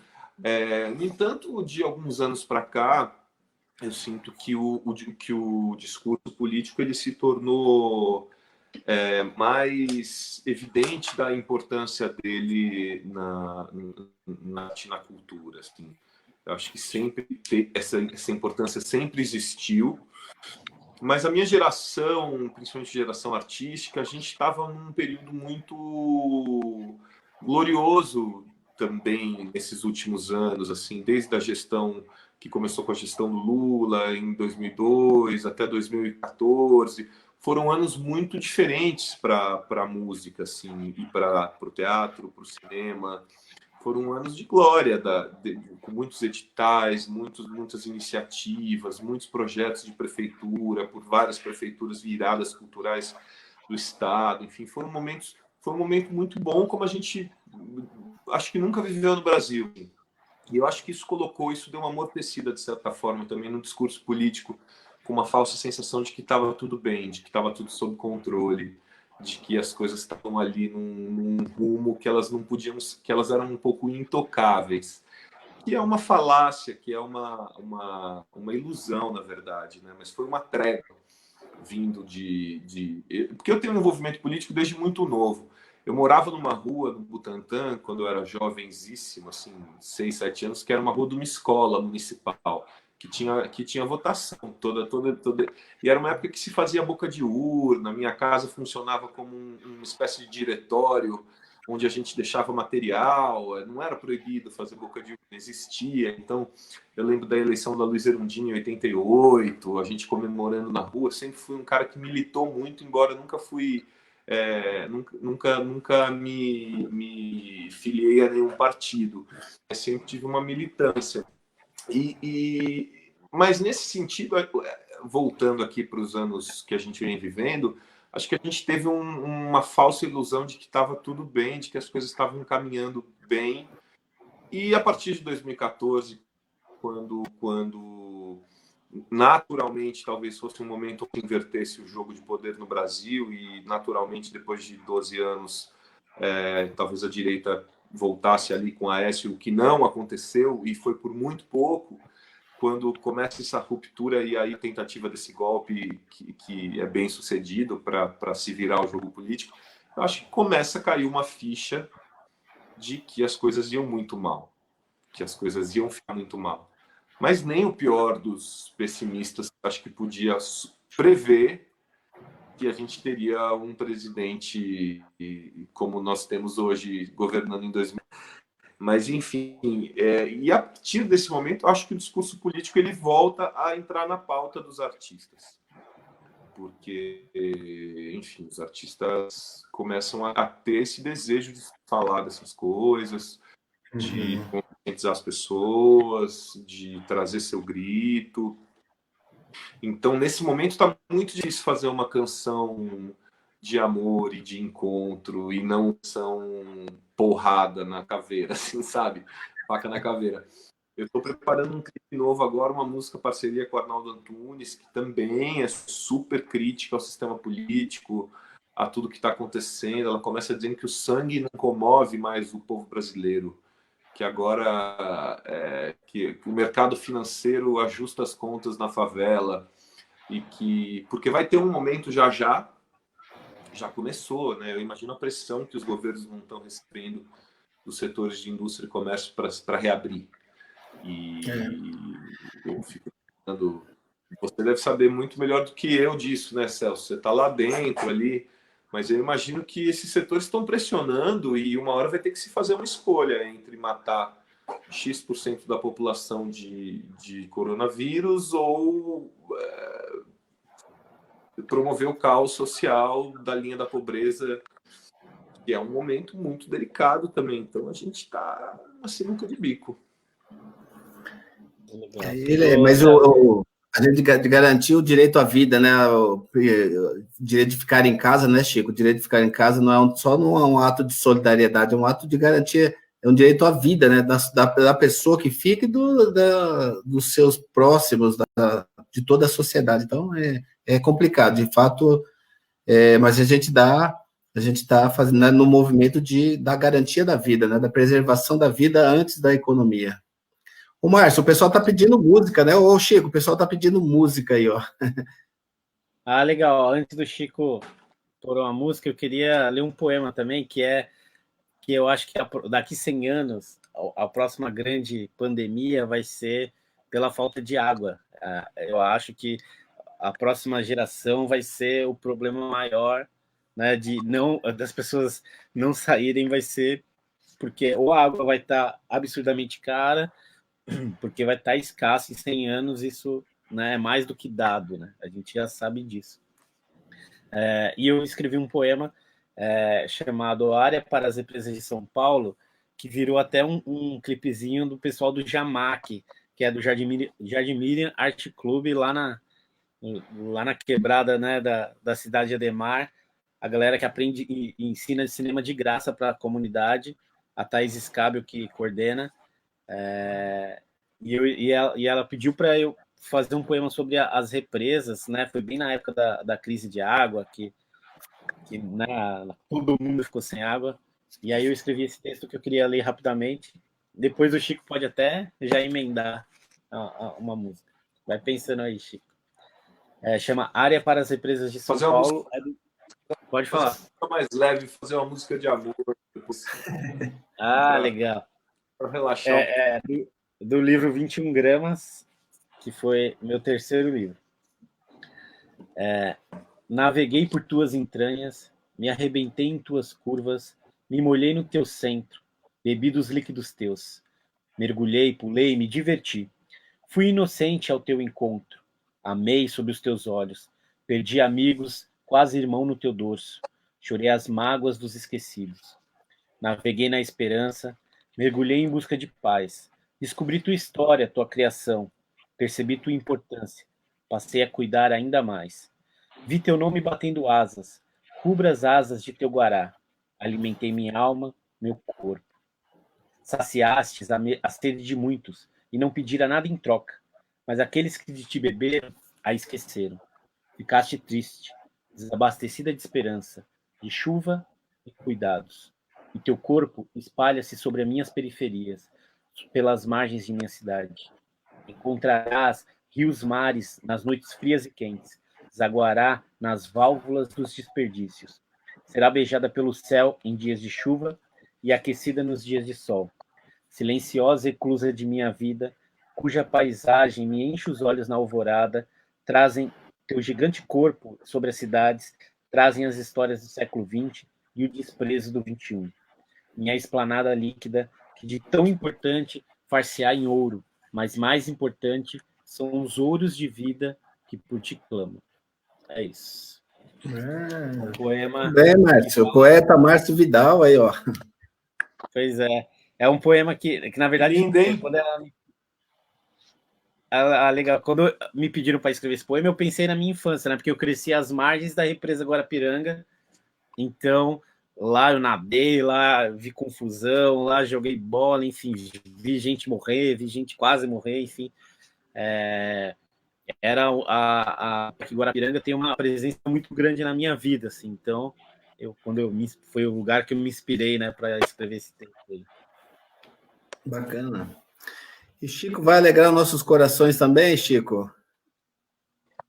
No entanto, de alguns anos para cá, eu sinto que o discurso político ele se tornou mais evidente da importância dele na cultura. Assim. Eu acho que sempre essa importância sempre existiu, mas a minha geração, principalmente a geração artística, a gente estava num período muito glorioso também nesses últimos anos, assim, desde a gestão que começou com a gestão do Lula em 2002 até 2014, foram anos muito diferentes para a música, assim, e para o teatro, para o cinema. Foram anos de glória, com muitos editais, muitas iniciativas, muitos projetos de prefeitura, por várias prefeituras viradas culturais do Estado. Enfim, foi um momento muito bom, como a gente acho que nunca viveu no Brasil. E eu acho que isso deu uma amortecida, de certa forma, também no discurso político, com uma falsa sensação de que estava tudo bem, de que estava tudo sob controle, de que as coisas estavam ali num rumo que elas não podiam, que elas eram um pouco intocáveis. Que é uma falácia, que é uma ilusão, na verdade, né? Mas foi uma trégua vindo Porque eu tenho um envolvimento político desde muito novo. Eu morava numa rua no Butantã, quando eu era jovenzíssimo, assim, 6, 7 anos, que era uma rua de uma escola municipal, que tinha votação toda. E era uma época que se fazia boca de urna, minha casa funcionava como uma espécie de diretório, onde a gente deixava material, não era proibido fazer boca de urna, existia. Então, eu lembro da eleição da Luiz Erundina em 88, a gente comemorando na rua. Sempre fui um cara que militou muito, embora nunca fui... nunca me filiei a nenhum partido. Eu sempre tive uma militância. Mas nesse sentido, voltando aqui para os anos que a gente vem vivendo, acho que a gente teve uma falsa ilusão de que estava tudo bem, de que as coisas estavam caminhando bem. E a partir de 2014, quando naturalmente talvez fosse um momento que invertesse o jogo de poder no Brasil e naturalmente depois de 12 anos talvez a direita voltasse ali com a Aécio, o que não aconteceu e foi por muito pouco. Quando começa essa ruptura e aí tentativa desse golpe que é bem sucedido para se virar o jogo político, eu acho que começa a cair uma ficha de que as coisas iam muito mal, que as coisas iam ficar muito mal. Mas nem o pior dos pessimistas acho que podia prever que a gente teria um presidente como nós temos hoje governando em 2000. Mas, enfim, e a partir desse momento, acho que o discurso político ele volta a entrar na pauta dos artistas. Porque, enfim, os artistas começam a ter esse desejo de falar dessas coisas, de conscientizar as pessoas, de trazer seu grito. Então, nesse momento, está muito difícil fazer uma canção de amor e de encontro e não são porrada na caveira, assim, sabe? Faca na caveira. Eu estou preparando um clipe novo agora, uma música parceria com o Arnaldo Antunes, que também é super crítica ao sistema político, a tudo que está acontecendo. Ela começa dizendo que o sangue não comove mais o povo brasileiro, que agora que o mercado financeiro ajusta as contas na favela, e que porque vai ter um momento já começou, né? Eu imagino a pressão que os governos não estão recebendo dos setores de indústria e comércio para reabrir. E eu fico pensando, você deve saber muito melhor do que eu disso, né, Celso? Você está lá dentro ali, mas eu imagino que esses setores estão pressionando e uma hora vai ter que se fazer uma escolha entre matar X% da população de coronavírus ou promover o caos social da linha da pobreza, que é um momento muito delicado também. Então a gente está na sinuca de bico. Mas a gente garantiu o direito à vida, né? O direito de ficar em casa, né, Chico? O direito de ficar em casa não é só não é um ato de solidariedade, é um ato de garantia, é um direito à vida, né? Da pessoa que fica e dos seus próximos, de toda a sociedade. Então é complicado, de fato, mas a gente está fazendo, né, no movimento da garantia da vida, né? Da preservação da vida antes da economia. Ô, Márcio, o pessoal tá pedindo música, né? Ô, Chico, o pessoal tá pedindo música aí, ó. Ah, legal. Antes do Chico pôr uma música, eu queria ler um poema também, que eu acho que daqui 100 anos, a próxima grande pandemia vai ser pela falta de água. Eu acho que a próxima geração vai ser o problema maior, né, das pessoas não saírem, vai ser porque ou a água vai estar absurdamente cara, porque vai estar escasso em 100 anos, isso, né, é mais do que dado, né? A gente já sabe disso. E eu escrevi um poema chamado Área para as Represas de São Paulo, que virou até um clipezinho do pessoal do Jamac, que é do Jardim Miriam Art Club, lá na quebrada, né, da cidade de Ademar, a galera que aprende e ensina cinema de graça para a comunidade, a Thaís Scábio que coordena, e ela pediu para eu fazer um poema sobre as represas, né? Foi bem na época da crise de água, que né, todo mundo ficou sem água. E aí eu escrevi esse texto que eu queria ler rapidamente. Depois o Chico pode até já emendar uma música. Vai pensando aí, Chico. Chama Área para as Represas de São Paulo. Pode falar. Fazer mais leve, fazer uma música de amor. Legal. Para relaxar. Do livro 21 Gramas, que foi meu terceiro livro. Naveguei por tuas entranhas, me arrebentei em tuas curvas, me molhei no teu centro, bebi dos líquidos teus. Mergulhei, pulei, me diverti. Fui inocente ao teu encontro. Amei sob os teus olhos. Perdi amigos, quase irmão no teu dorso. Chorei as mágoas dos esquecidos. Naveguei na esperança, mergulhei em busca de paz. Descobri tua história, tua criação. Percebi tua importância. Passei a cuidar ainda mais. Vi teu nome batendo asas. Cubra as asas de teu guará. Alimentei minha alma, meu corpo. Saciastes a sede de muitos, e não pedira nada em troca. Mas aqueles que de ti beberam, a esqueceram. Ficaste triste, desabastecida de esperança, de chuva e cuidados. E teu corpo espalha-se sobre as minhas periferias, pelas margens de minha cidade. Encontrarás rios mares nas noites frias e quentes, zaguará nas válvulas dos desperdícios. Será beijada pelo céu em dias de chuva e aquecida nos dias de sol. Silenciosa eclusa de minha vida, cuja paisagem me enche os olhos na alvorada, trazem teu gigante corpo sobre as cidades, trazem as histórias do século XX e o desprezo do XXI. Minha esplanada líquida, que de tão importante far-se-á em ouro, mas mais importante são os ouros de vida que por ti clamam. É isso. Um poema. Márcio, o poeta Márcio Vidal aí, ó. Pois é. É um poema que na verdade, lindo, hein? Quando me pediram para escrever esse poema, eu pensei na minha infância, né? Porque eu cresci às margens da represa Guarapiranga. Então, lá eu nadei, lá vi confusão, lá joguei bola, enfim, vi gente morrer, vi gente quase morrer, enfim. Era Guarapiranga tem uma presença muito grande na minha vida, assim. Então, Foi o lugar que eu me inspirei, né, para escrever esse texto aí. Bacana. E Chico vai alegrar nossos corações também, Chico?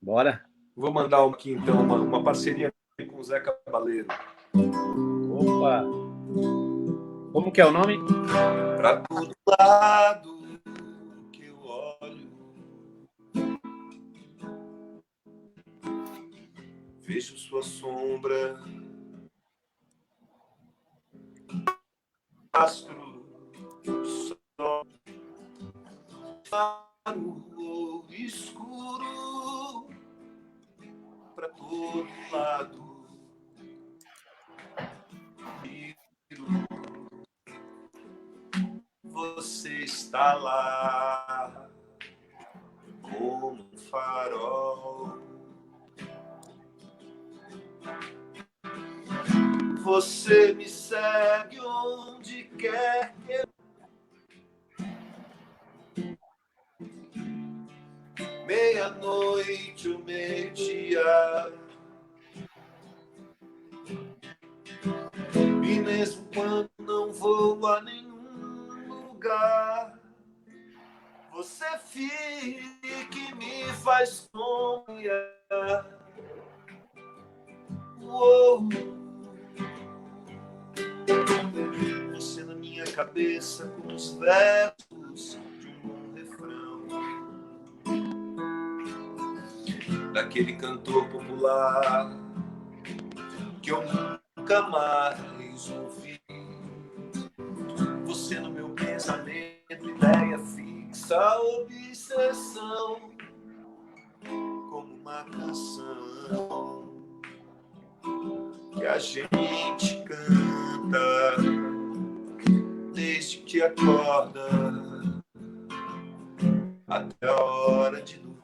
Bora? Vou mandar aqui, então, uma parceria com o Zé Cabaleiro. Opa! Como que é o nome? Pra todo lado que eu olho, vejo sua sombra, astro, sol, claro ou escuro, pra todo lado. Você está lá como um farol. Você me segue onde quer que eu. Meia-noite ou meio-dia. E mesmo quando não vou a nenhum lugar, você fica e me faz companhia. Uou. Você na minha cabeça com os versos de um bom refrão, daquele cantor popular que eu nunca mais ouvi. Você no meu pensamento, ideia fixa, obsessão, como uma canção que a gente canta desde que acorda até a hora de dormir.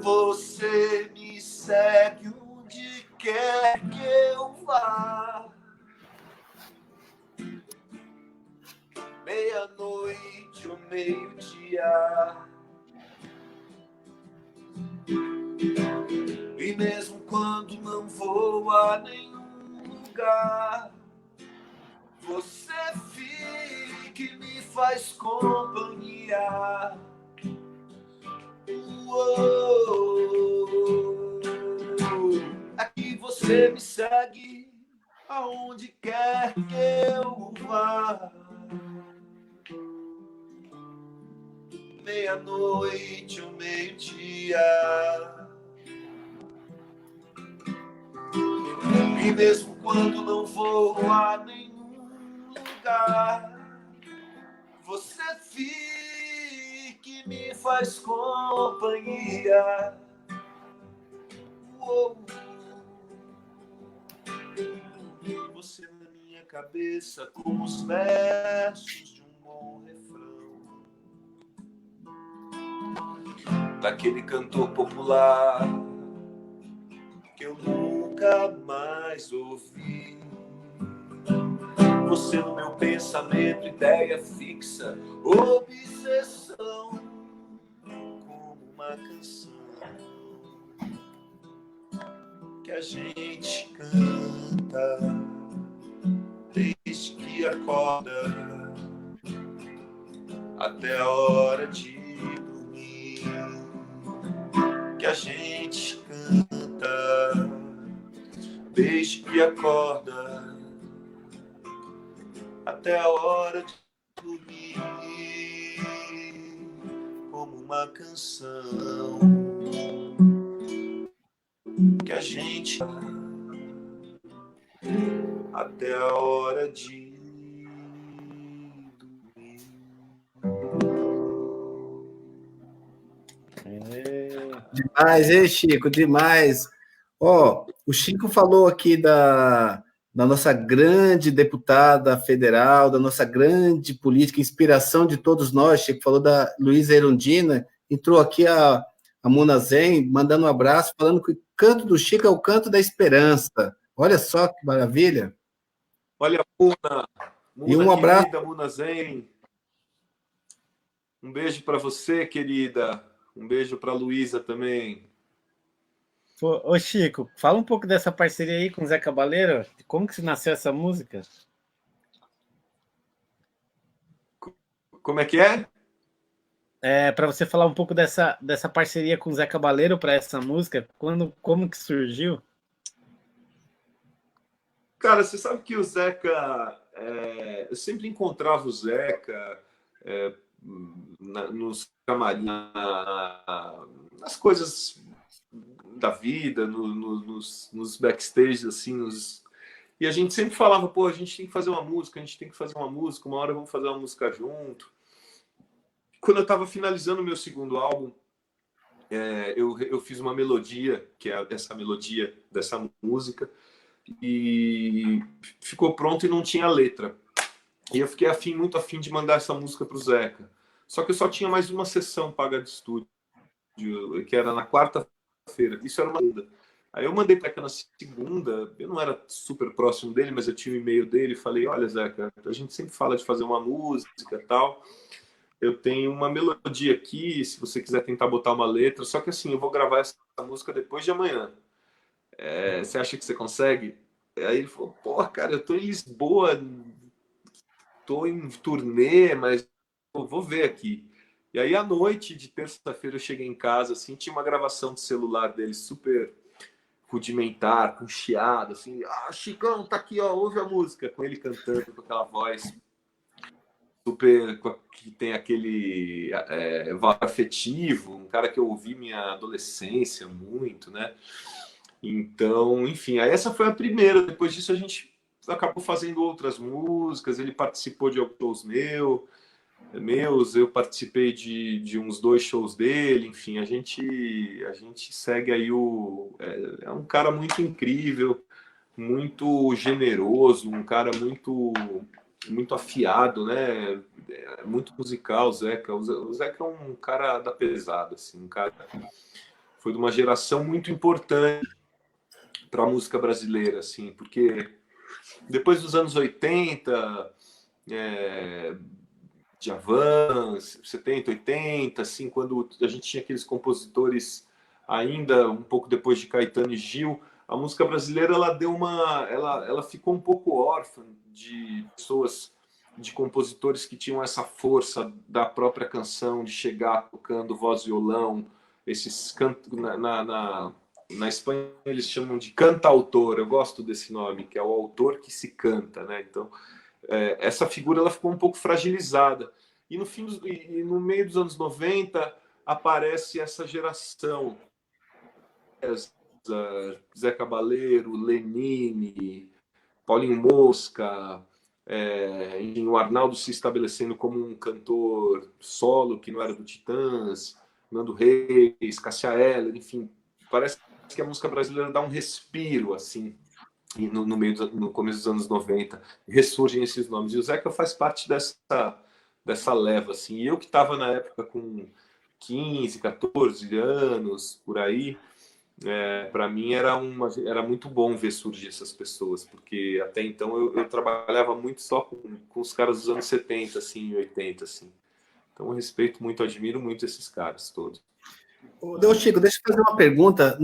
Você me segue onde quer que eu vá. Meia-noite ou meio-dia. E mesmo quando não vou a nenhum lugar, você fica e me faz companhia. Uou. Aqui você me segue aonde quer que eu vá. Meia-noite ou meio-dia. E mesmo quando não vou a nenhum lugar, você fica e me faz companhia. Uou. Você na minha cabeça como os versos de um bom refrão, daquele cantor popular que eu nunca mais ouvi. Você no meu pensamento, ideia fixa, obsessão, como uma canção que a gente canta desde que acorda até a hora de dormir, que a gente canta desde que acorda até a hora de dormir, como uma canção que a gente até a hora de dormir. Demais, hein, Chico? Demais. Ó, o Chico falou aqui da nossa grande deputada federal, da nossa grande política, inspiração de todos nós. Chico falou da Luísa Erundina, entrou aqui a Muna Zen, mandando um abraço, falando que o canto do Chico é o canto da esperança. Olha só que maravilha. Olha, Muna E um abraço. querida, Muna Zen. Um beijo para você, querida. Um beijo para a Luísa também. Pô, ô Chico, fala um pouco dessa parceria aí com o Zé Cabaleiro. Como que nasceu essa música? Como é que é? Para você falar um pouco dessa parceria com o Zé Cabaleiro para essa música, como que surgiu? Cara, você sabe que o Zeca, eu sempre encontrava o Zeca é, nos camarim, nas coisas da vida, nos backstage, assim, e a gente sempre falava, pô, a gente tem que fazer uma música, a gente tem que fazer uma música, uma hora vamos fazer uma música junto. Quando eu estava finalizando o meu segundo álbum, eu fiz uma melodia, que é essa melodia dessa música, e ficou pronto e não tinha letra. E eu fiquei muito afim de mandar essa música para o Zeca. Só que eu só tinha mais uma sessão paga de estúdio, que era na quarta-feira. Isso era uma segunda. Aí eu mandei para Zeca na segunda. Eu não era super próximo dele, mas eu tinha o e-mail dele e falei: olha, Zeca, a gente sempre fala de fazer uma música e tal. Eu tenho uma melodia aqui, se você quiser tentar botar uma letra. Só que assim, eu vou gravar essa música depois de amanhã. Você acha que você consegue? Aí ele falou: pô, cara, eu tô em Lisboa, tô em turnê, mas vou ver aqui. E aí, à noite de terça-feira, eu cheguei em casa, assim, tinha uma gravação de celular dele super rudimentar, com chiado, assim, Chicão, tá aqui, ó, ouve a música, com ele cantando com aquela voz super, que tem aquele valor afetivo, um cara que eu ouvi minha adolescência muito, né? Então, enfim, aí essa foi a primeira. Depois disso, a gente acabou fazendo outras músicas. Ele participou de alguns meus, eu participei de uns 2 shows dele. Enfim, a gente segue aí é um cara muito incrível, muito generoso, um cara muito afiado, né? Muito musical, o Zeca. O Zeca é um cara da pesada, assim, um cara foi de uma geração muito importante para a música brasileira, assim, porque depois dos anos 80, Djavan, 70, 80, assim, quando a gente tinha aqueles compositores ainda um pouco depois de Caetano e Gil, a música brasileira ela ficou um pouco órfã de pessoas, de compositores que tinham essa força da própria canção, de chegar tocando voz e violão, esses cantos na Espanha eles chamam de cantautor. Eu gosto desse nome, que é o autor que se canta, né? Então essa figura ela ficou um pouco fragilizada. E no meio dos anos 90 aparece essa geração, Zé Cabaleiro, Lenine, Paulinho Mosca, o Arnaldo se estabelecendo como um cantor solo que não era do Titãs, Nando Reis, Cássia Eller, enfim, parece que a música brasileira dá um respiro assim no começo dos anos 90, ressurgem esses nomes. E o Zeca faz parte dessa leva. Assim. E eu que estava na época com 15, 14 anos, por aí, para mim era muito bom ver surgir essas pessoas, porque até então eu trabalhava muito só com os caras dos anos 70, assim, 80. Assim. Então eu respeito muito, admiro muito esses caras todos. Chico, deixa eu fazer uma pergunta.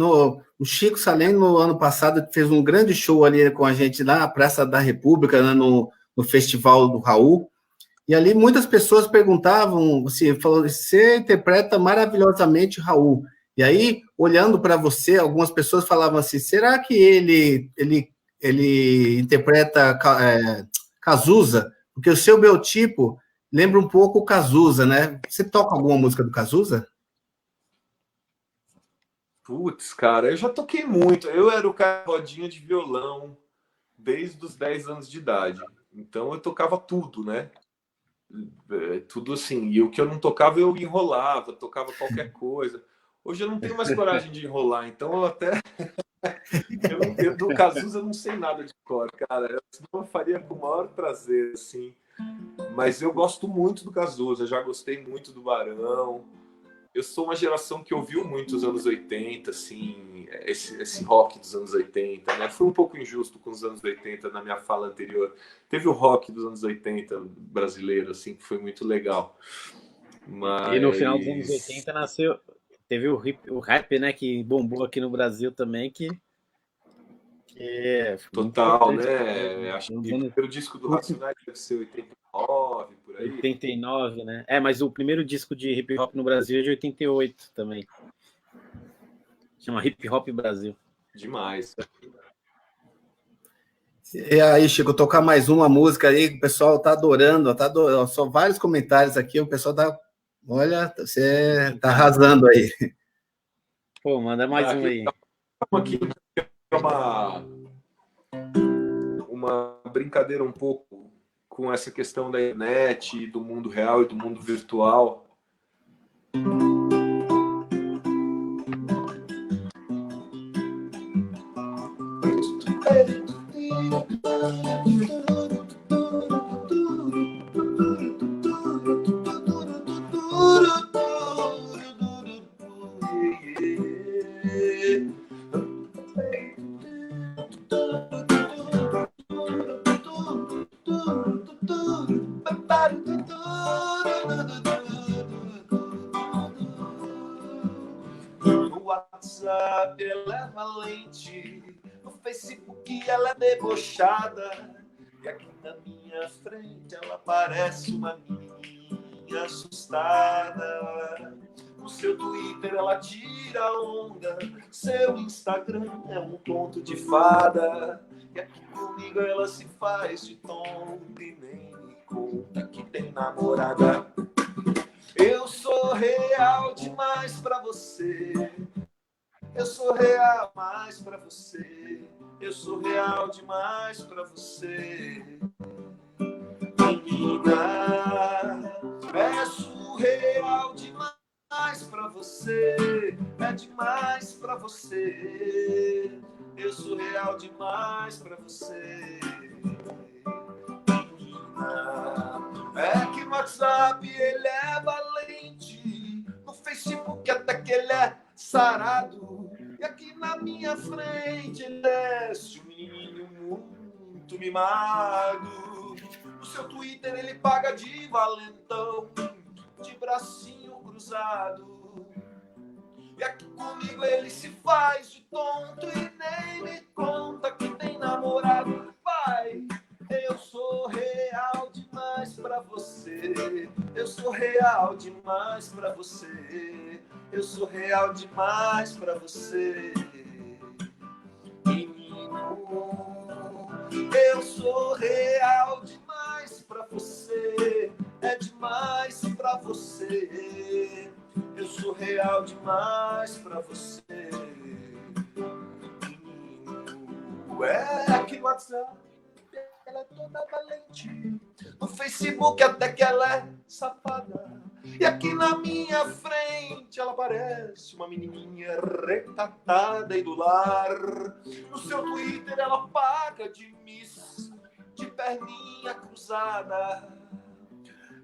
O Chico Salem, no ano passado, fez um grande show ali com a gente na Praça da República, né, no Festival do Raul. E ali muitas pessoas perguntavam, assim, falou, você interpreta maravilhosamente Raul. E aí, olhando para você, algumas pessoas falavam assim, será que ele interpreta Cazuza? Porque o seu biotipo lembra um pouco o Cazuza, né? Você toca alguma música do Cazuza? Putz, cara, eu já toquei muito. Eu era o cara rodinha de violão desde os 10 anos de idade. Então eu tocava tudo, né? Tudo assim. E o que eu não tocava, eu enrolava, tocava qualquer coisa. Hoje eu não tenho mais coragem de enrolar, então eu até. Do Cazuza eu não sei nada de cor, cara. Senão eu faria com o maior prazer, assim. Mas eu gosto muito do Cazuza, já gostei muito do Barão. Eu sou uma geração que ouviu muito os anos 80, assim, esse rock dos anos 80, né? Fui um pouco injusto com os anos 80 na minha fala anterior. Teve o rock dos anos 80 brasileiro, assim, que foi muito legal. E no final dos anos Mas 80 nasceu. teve o rap, né, que bombou aqui no Brasil também, que foi muito Total, importante, né? Acho que o primeiro disco do Racionais deve ser 89, por aí. 89, né? Mas o primeiro disco de hip hop no Brasil é de 88 também. Chama Hip Hop Brasil. Demais. E aí, Chico, tocar mais uma música aí, que o pessoal tá adorando, só vários comentários aqui, o pessoal tá, olha, você tá arrasando aí. Pô, manda mais um aí. Aqui é uma brincadeira um pouco com essa questão da internet, do mundo real e do mundo virtual. No WhatsApp ela é valente, no Facebook ela é debochada, e aqui na minha frente ela parece uma menininha assustada. No seu Twitter ela tira onda, seu Instagram é um conto de fada, e aqui comigo ela se faz de tonta e nem me conta que tem namorada. Eu sou real demais pra você, eu sou real mais pra você, eu sou real demais pra você. Menina, é surreal demais pra você, é demais pra você, eu sou real demais pra você. É que no WhatsApp ele é valente, no Facebook até que ele é sarado, e aqui na minha frente ele é um menino muito mimado. No seu Twitter ele paga de valentão, de bracinho cruzado, e aqui comigo ele se faz de tonto e nem me conta que tem namorado. Pai, eu sou real demais pra você, eu sou real demais pra você, eu sou real demais pra você. Menino, eu sou real demais pra você, é demais pra você, eu sou real demais pra você. Menino, é que no WhatsApp ela é toda valente, no Facebook até que ela é safada, e aqui na minha frente ela parece uma menininha recatada e do lar. No seu Twitter ela paga de miss, de perninha cruzada,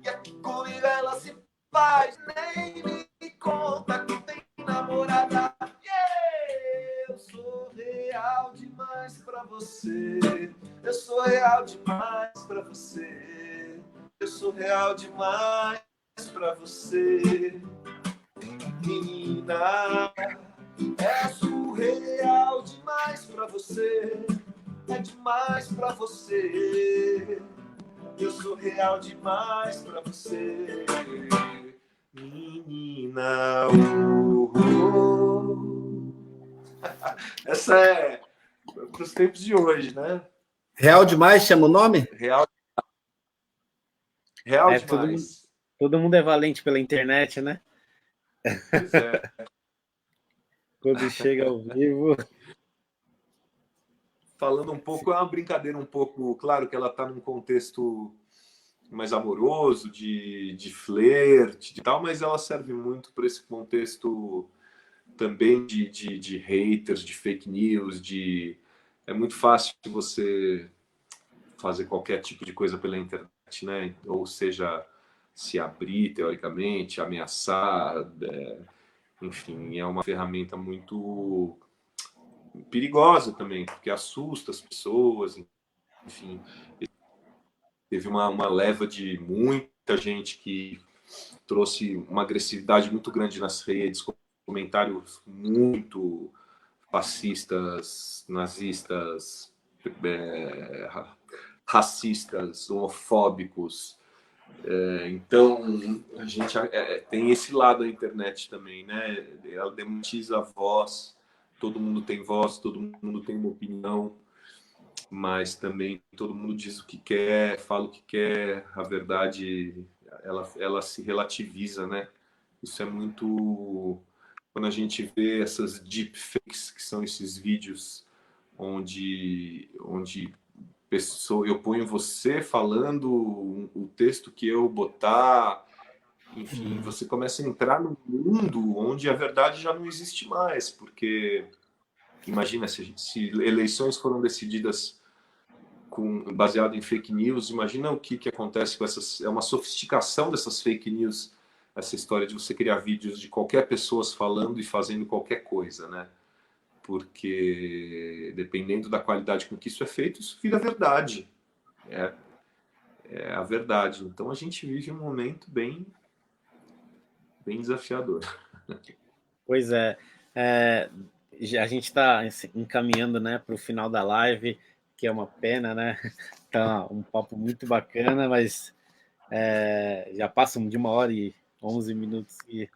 e aqui comigo ela se faz, nem me conta que tem namorada. Eu sou real demais pra você, eu sou real demais pra você, eu sou real demais pra você. Menina, é surreal demais pra você, é demais pra você, eu sou real demais pra você. Menina, essa é para os tempos de hoje, né? Real demais, chama o nome? Real demais. Todo mundo é valente pela internet, né? Pois é. Quando chega ao vivo. Falando um pouco, é uma brincadeira um pouco, claro que ela está num contexto mais amoroso, de flerte e tal, mas ela serve muito para esse contexto também de haters, de fake news, é muito fácil você fazer qualquer tipo de coisa pela internet, né? Ou seja, se abrir teoricamente, ameaçar, enfim, é uma ferramenta muito perigosa também, porque assusta as pessoas, enfim. Teve uma leva de muita gente que trouxe uma agressividade muito grande nas redes, comentários muito fascistas, nazistas, racistas, homofóbicos. Então, a gente tem esse lado da internet também, né? Ela demoniza a voz, todo mundo tem voz, todo mundo tem uma opinião, mas também todo mundo diz o que quer, fala o que quer, a verdade, ela se relativiza, né? Isso é muito... Quando a gente vê essas deepfakes, que são esses vídeos onde eu ponho você falando o texto que eu botar, enfim, você começa a entrar num mundo onde a verdade já não existe mais, porque imagina se eleições foram decididas baseado em fake news, imagina o que acontece com essas... É uma sofisticação dessas fake news, essa história de você criar vídeos de qualquer pessoa falando e fazendo qualquer coisa, né? Porque dependendo da qualidade com que isso é feito, isso vira verdade. É a verdade. Então a gente vive um momento bem desafiador. Pois é, a gente está encaminhando, né, para o final da live, que é uma pena, né? Tá um papo muito bacana, mas já passam de 1h11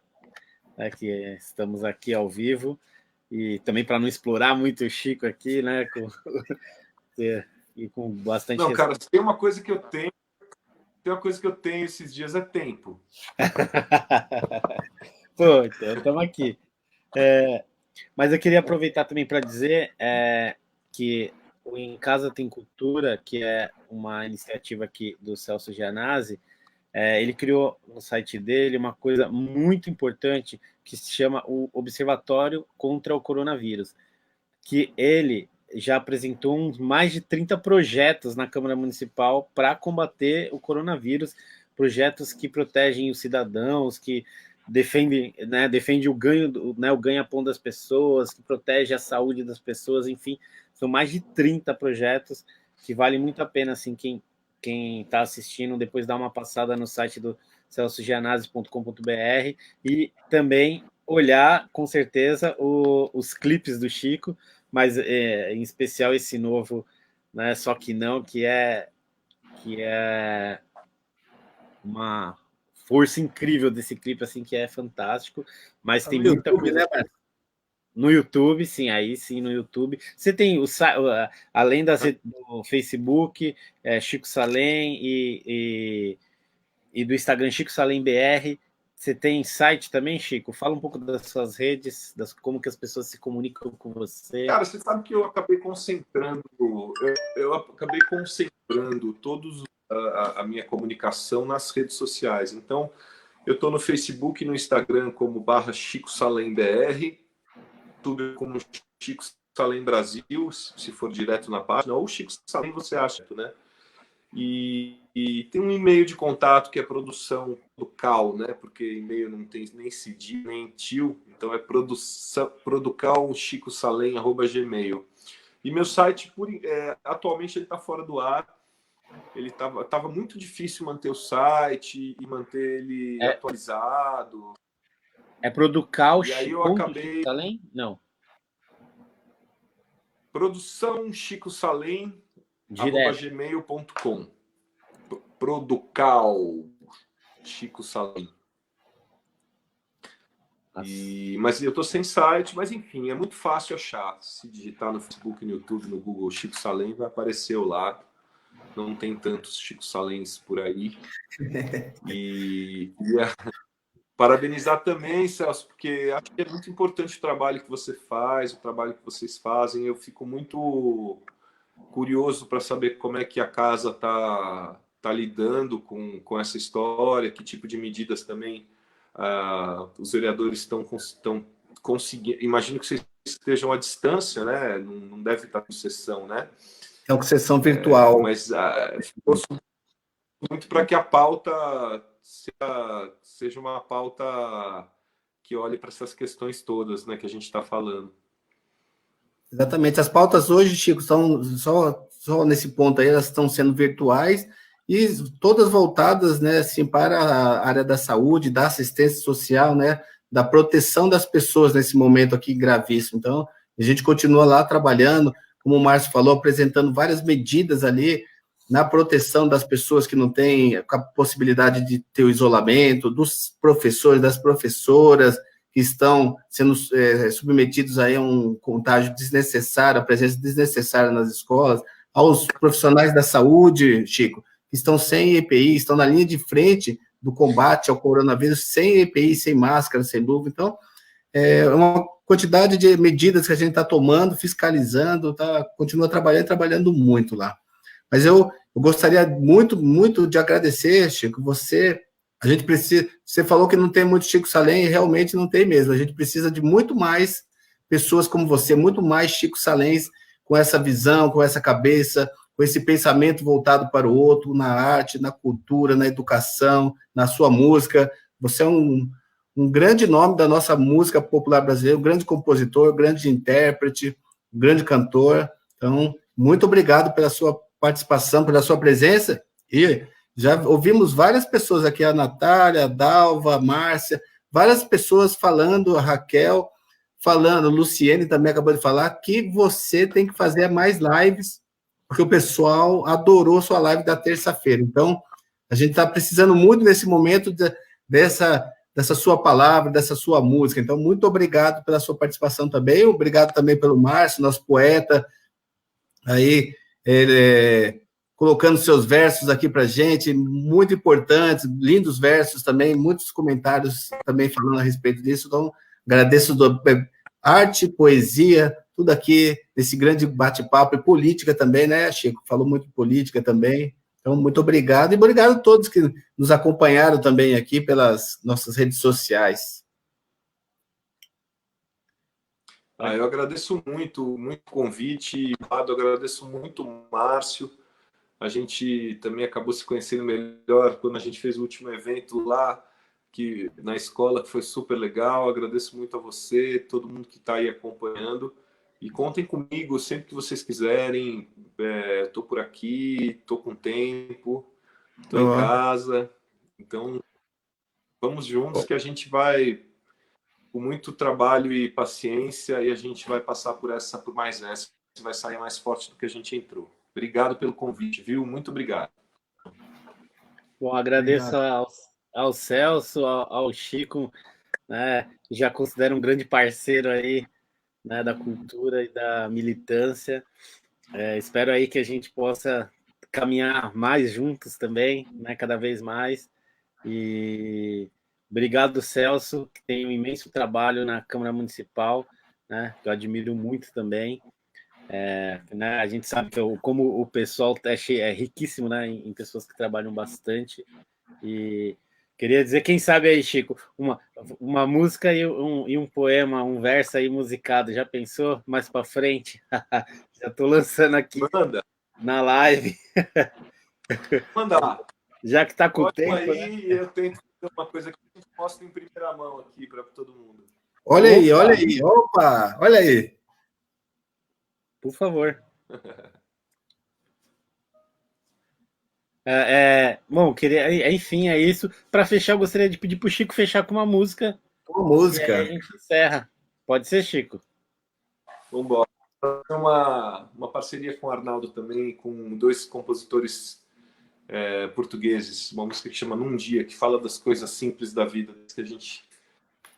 que estamos aqui ao vivo, e também para não explorar muito o Chico aqui, né? E com bastante... Não, cara, tem uma coisa que eu tenho esses dias, é tempo. Pô, então estamos aqui. Mas eu queria aproveitar também para dizer que o Em Casa Tem Cultura, que é uma iniciativa aqui do Celso Gianazzi, ele criou no site dele uma coisa muito importante que se chama o Observatório contra o Coronavírus, que ele já apresentou mais de 30 projetos na Câmara Municipal para combater o coronavírus, projetos que protegem os cidadãos, que defende o ganha-pão das pessoas, que protege a saúde das pessoas, enfim, são mais de 30 projetos que vale muito a pena, assim, quem está assistindo, depois dá uma passada no site do celsogianazzi.com.br e também olhar, com certeza, os clipes do Chico, mas em especial esse novo, né, Só Que Não, que é uma força incrível desse clipe, assim, que é fantástico, mas tem muita YouTube, coisa... né, no YouTube, sim, aí sim, no YouTube. Você tem, além do Facebook, Chico Salem e do Instagram, Chico Salem BR, você tem site também, Chico? Fala um pouco das suas redes, como que as pessoas se comunicam com você. Cara, você sabe que eu acabei concentrando, todos a minha comunicação nas redes sociais. Então, eu estou no Facebook e no Instagram como /Chico Salem BR, YouTube como Chico Salem Brasil, se for direto na página, ou Chico Salem você acha, né? E tem um e-mail de contato que é produção do CAL, né? Porque e-mail não tem nem CD, nem tio, então é producalchicosalem@gmail. E meu site, atualmente, ele está fora do ar. Ele tava muito difícil manter o site e manter ele atualizado. É Producal E aí eu acabei... Chico Salem? Não. Produção Chico Salem @gmail.com. Producal Chico Salem. Mas eu tô sem site, mas enfim, é muito fácil achar. Se digitar no Facebook, no YouTube, no Google Chico Salem, vai aparecer lá. Não tem tantos Chico Salens por aí. E parabenizar também, Celso, porque acho que é muito importante o trabalho que você faz, o trabalho que vocês fazem. Eu fico muito curioso para saber como é que a casa está lidando com essa história, que tipo de medidas também os vereadores estão conseguindo. Imagino que vocês estejam à distância, né? Não deve estar em sessão, né? É uma sessão virtual. Mas ficou muito para que a pauta seja uma pauta que olhe para essas questões todas, né, que a gente está falando. Exatamente. As pautas hoje, Chico, são só nesse ponto aí, elas estão sendo virtuais e todas voltadas, né, assim, para a área da saúde, da assistência social, né, da proteção das pessoas nesse momento aqui gravíssimo. Então, a gente continua lá trabalhando, como o Márcio falou, apresentando várias medidas ali na proteção das pessoas que não têm a possibilidade de ter o isolamento, dos professores, das professoras, que estão sendo submetidos aí a um contágio desnecessário, a presença desnecessária nas escolas, aos profissionais da saúde, Chico, que estão sem EPI, estão na linha de frente do combate ao coronavírus, sem EPI, sem máscara, sem luva. Então, é uma quantidade de medidas que a gente está tomando, fiscalizando, continua trabalhando muito lá. Mas eu gostaria muito de agradecer, Chico, a gente precisa, você falou que não tem muito Chico Salem, e realmente não tem mesmo, a gente precisa de muito mais pessoas como você, muito mais Chico Salens com essa visão, com essa cabeça, com esse pensamento voltado para o outro, na arte, na cultura, na educação, na sua música. Você é um grande nome da nossa música popular brasileira, um grande compositor, um grande intérprete, um grande cantor. Então, muito obrigado pela sua participação, pela sua presença. E já ouvimos várias pessoas aqui, a Natália, a Dalva, a Márcia, várias pessoas falando, a Raquel falando, a Luciene também acabou de falar, que você tem que fazer mais lives, porque o pessoal adorou sua live da terça-feira. Então, a gente está precisando muito nesse momento dessa sua palavra, dessa sua música. Então, muito obrigado pela sua participação também. Obrigado também pelo Márcio, nosso poeta, aí, colocando seus versos aqui para a gente, muito importantes, lindos versos também, muitos comentários também falando a respeito disso. Então, agradeço arte, poesia, tudo aqui, nesse grande bate-papo, e política também, né, Chico? Falou muito de política também. Então, muito obrigado, e obrigado a todos que nos acompanharam também aqui pelas nossas redes sociais. Eu agradeço muito o convite, Bado, agradeço muito o Márcio. A gente também acabou se conhecendo melhor quando a gente fez o último evento lá, que na escola, que foi super legal. Agradeço muito a você, todo mundo que está aí acompanhando. E contem comigo sempre que vocês quiserem. Estou por aqui, estou com tempo, estou em casa. Então, vamos juntos que a gente vai, com muito trabalho e paciência, e a gente vai passar por mais essa, vai sair mais forte do que a gente entrou. Obrigado pelo convite, viu? Muito obrigado. Bom, agradeço ao Celso, ao Chico, né? Já considero um grande parceiro aí, né, da cultura e da militância. Espero aí que a gente possa caminhar mais juntos também, né, cada vez mais. E obrigado, Celso, que tem um imenso trabalho na Câmara Municipal, né, que eu admiro muito também. Né, a gente sabe que como o pessoal é riquíssimo, né, em pessoas que trabalham bastante. E queria dizer, quem sabe aí, Chico, uma música e um poema, um verso aí musicado. Já pensou mais para frente? Já estou lançando aqui. Manda. Na live. Mandar. Já que está com o tempo. Aí, né? Eu tento fazer uma coisa que a gente mostra em primeira mão aqui para todo mundo. Olha aí, olha aí. Opa, olha aí. Por favor. Bom, enfim, é isso. Para fechar, eu gostaria de pedir para o Chico fechar com uma música. Uma música. E aí a gente encerra. Pode ser, Chico? Vamos embora. Uma parceria com o Arnaldo também, com dois compositores portugueses. Uma música que chama Num Dia, que fala das coisas simples da vida, que a gente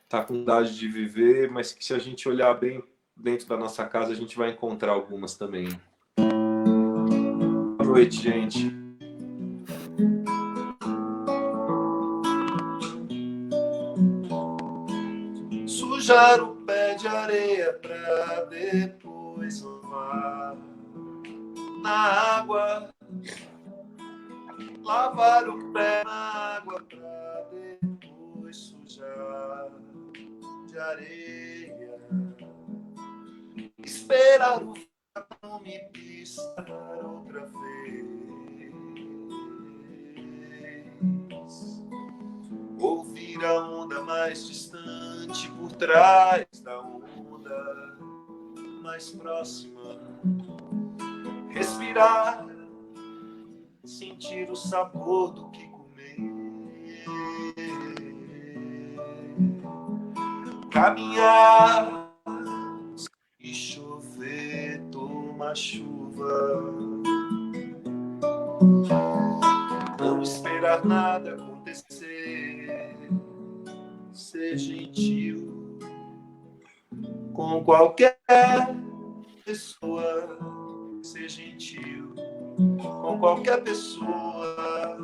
está com vontade de viver, mas que se a gente olhar bem dentro da nossa casa, a gente vai encontrar algumas também. Boa noite, gente. Sujar o pé de areia pra depois lavar na água, lavar o pé na água pra depois sujar de areia, esperar o não me piscar outra vez, ouvir a onda mais distante por trás da onda mais próxima, respirar, sentir o sabor do que comer, Caminhar, se chover, toma chuva. Não esperar nada acontecer. Ser gentil com qualquer pessoa. Ser gentil com qualquer pessoa.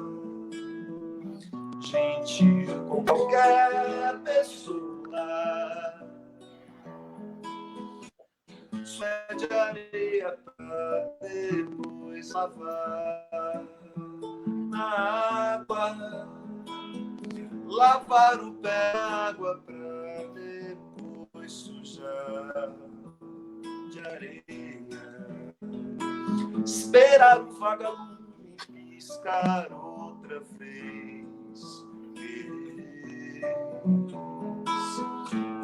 Gentil com qualquer pessoa. Isso é de areia pra depois lavar na água. Lavar o pé na água pra depois sujar de areia. Esperar o vagalume piscar outra vez.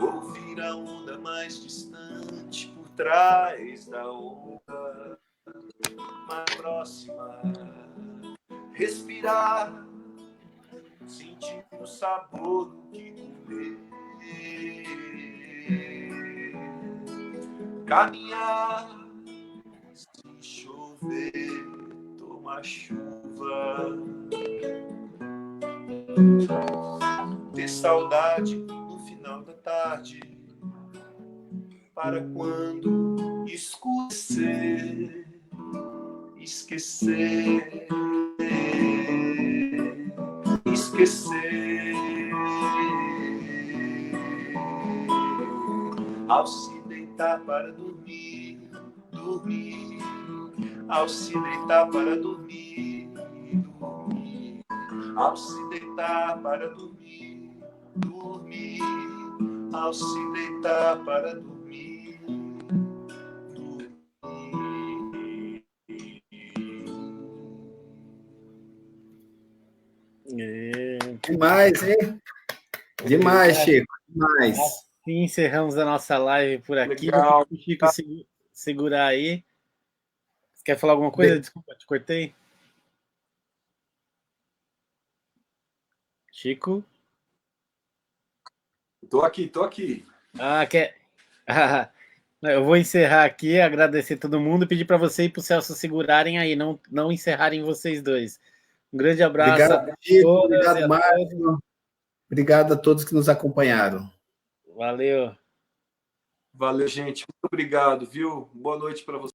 Ouvir a onda mais distante por trás da onda mais próxima. Respirar, sentir o sabor do que comer. Caminhar, se chover, tomar chuva. Ter saudade no final da tarde, para quando escurecer, esquecer, esquecer. Ao se deitar para dormir, dormir. Ao se deitar para dormir, dormir. Ao se deitar para dormir, dormir. Ao se deitar para dormir, dormir. Demais, hein? Demais, Chico. Demais. Assim encerramos a nossa live por aqui. Legal. Vou Chico segurar aí. Você quer falar alguma coisa? Desculpa, te cortei. Chico? Tô aqui. Eu vou encerrar aqui, agradecer todo mundo e pedir para você e para o Celso segurarem aí, não encerrarem vocês dois. Um grande abraço. Obrigado, Chico. Obrigado, Márcio. Obrigado a todos que nos acompanharam. Valeu. Valeu, gente. Muito obrigado, viu? Boa noite para vocês.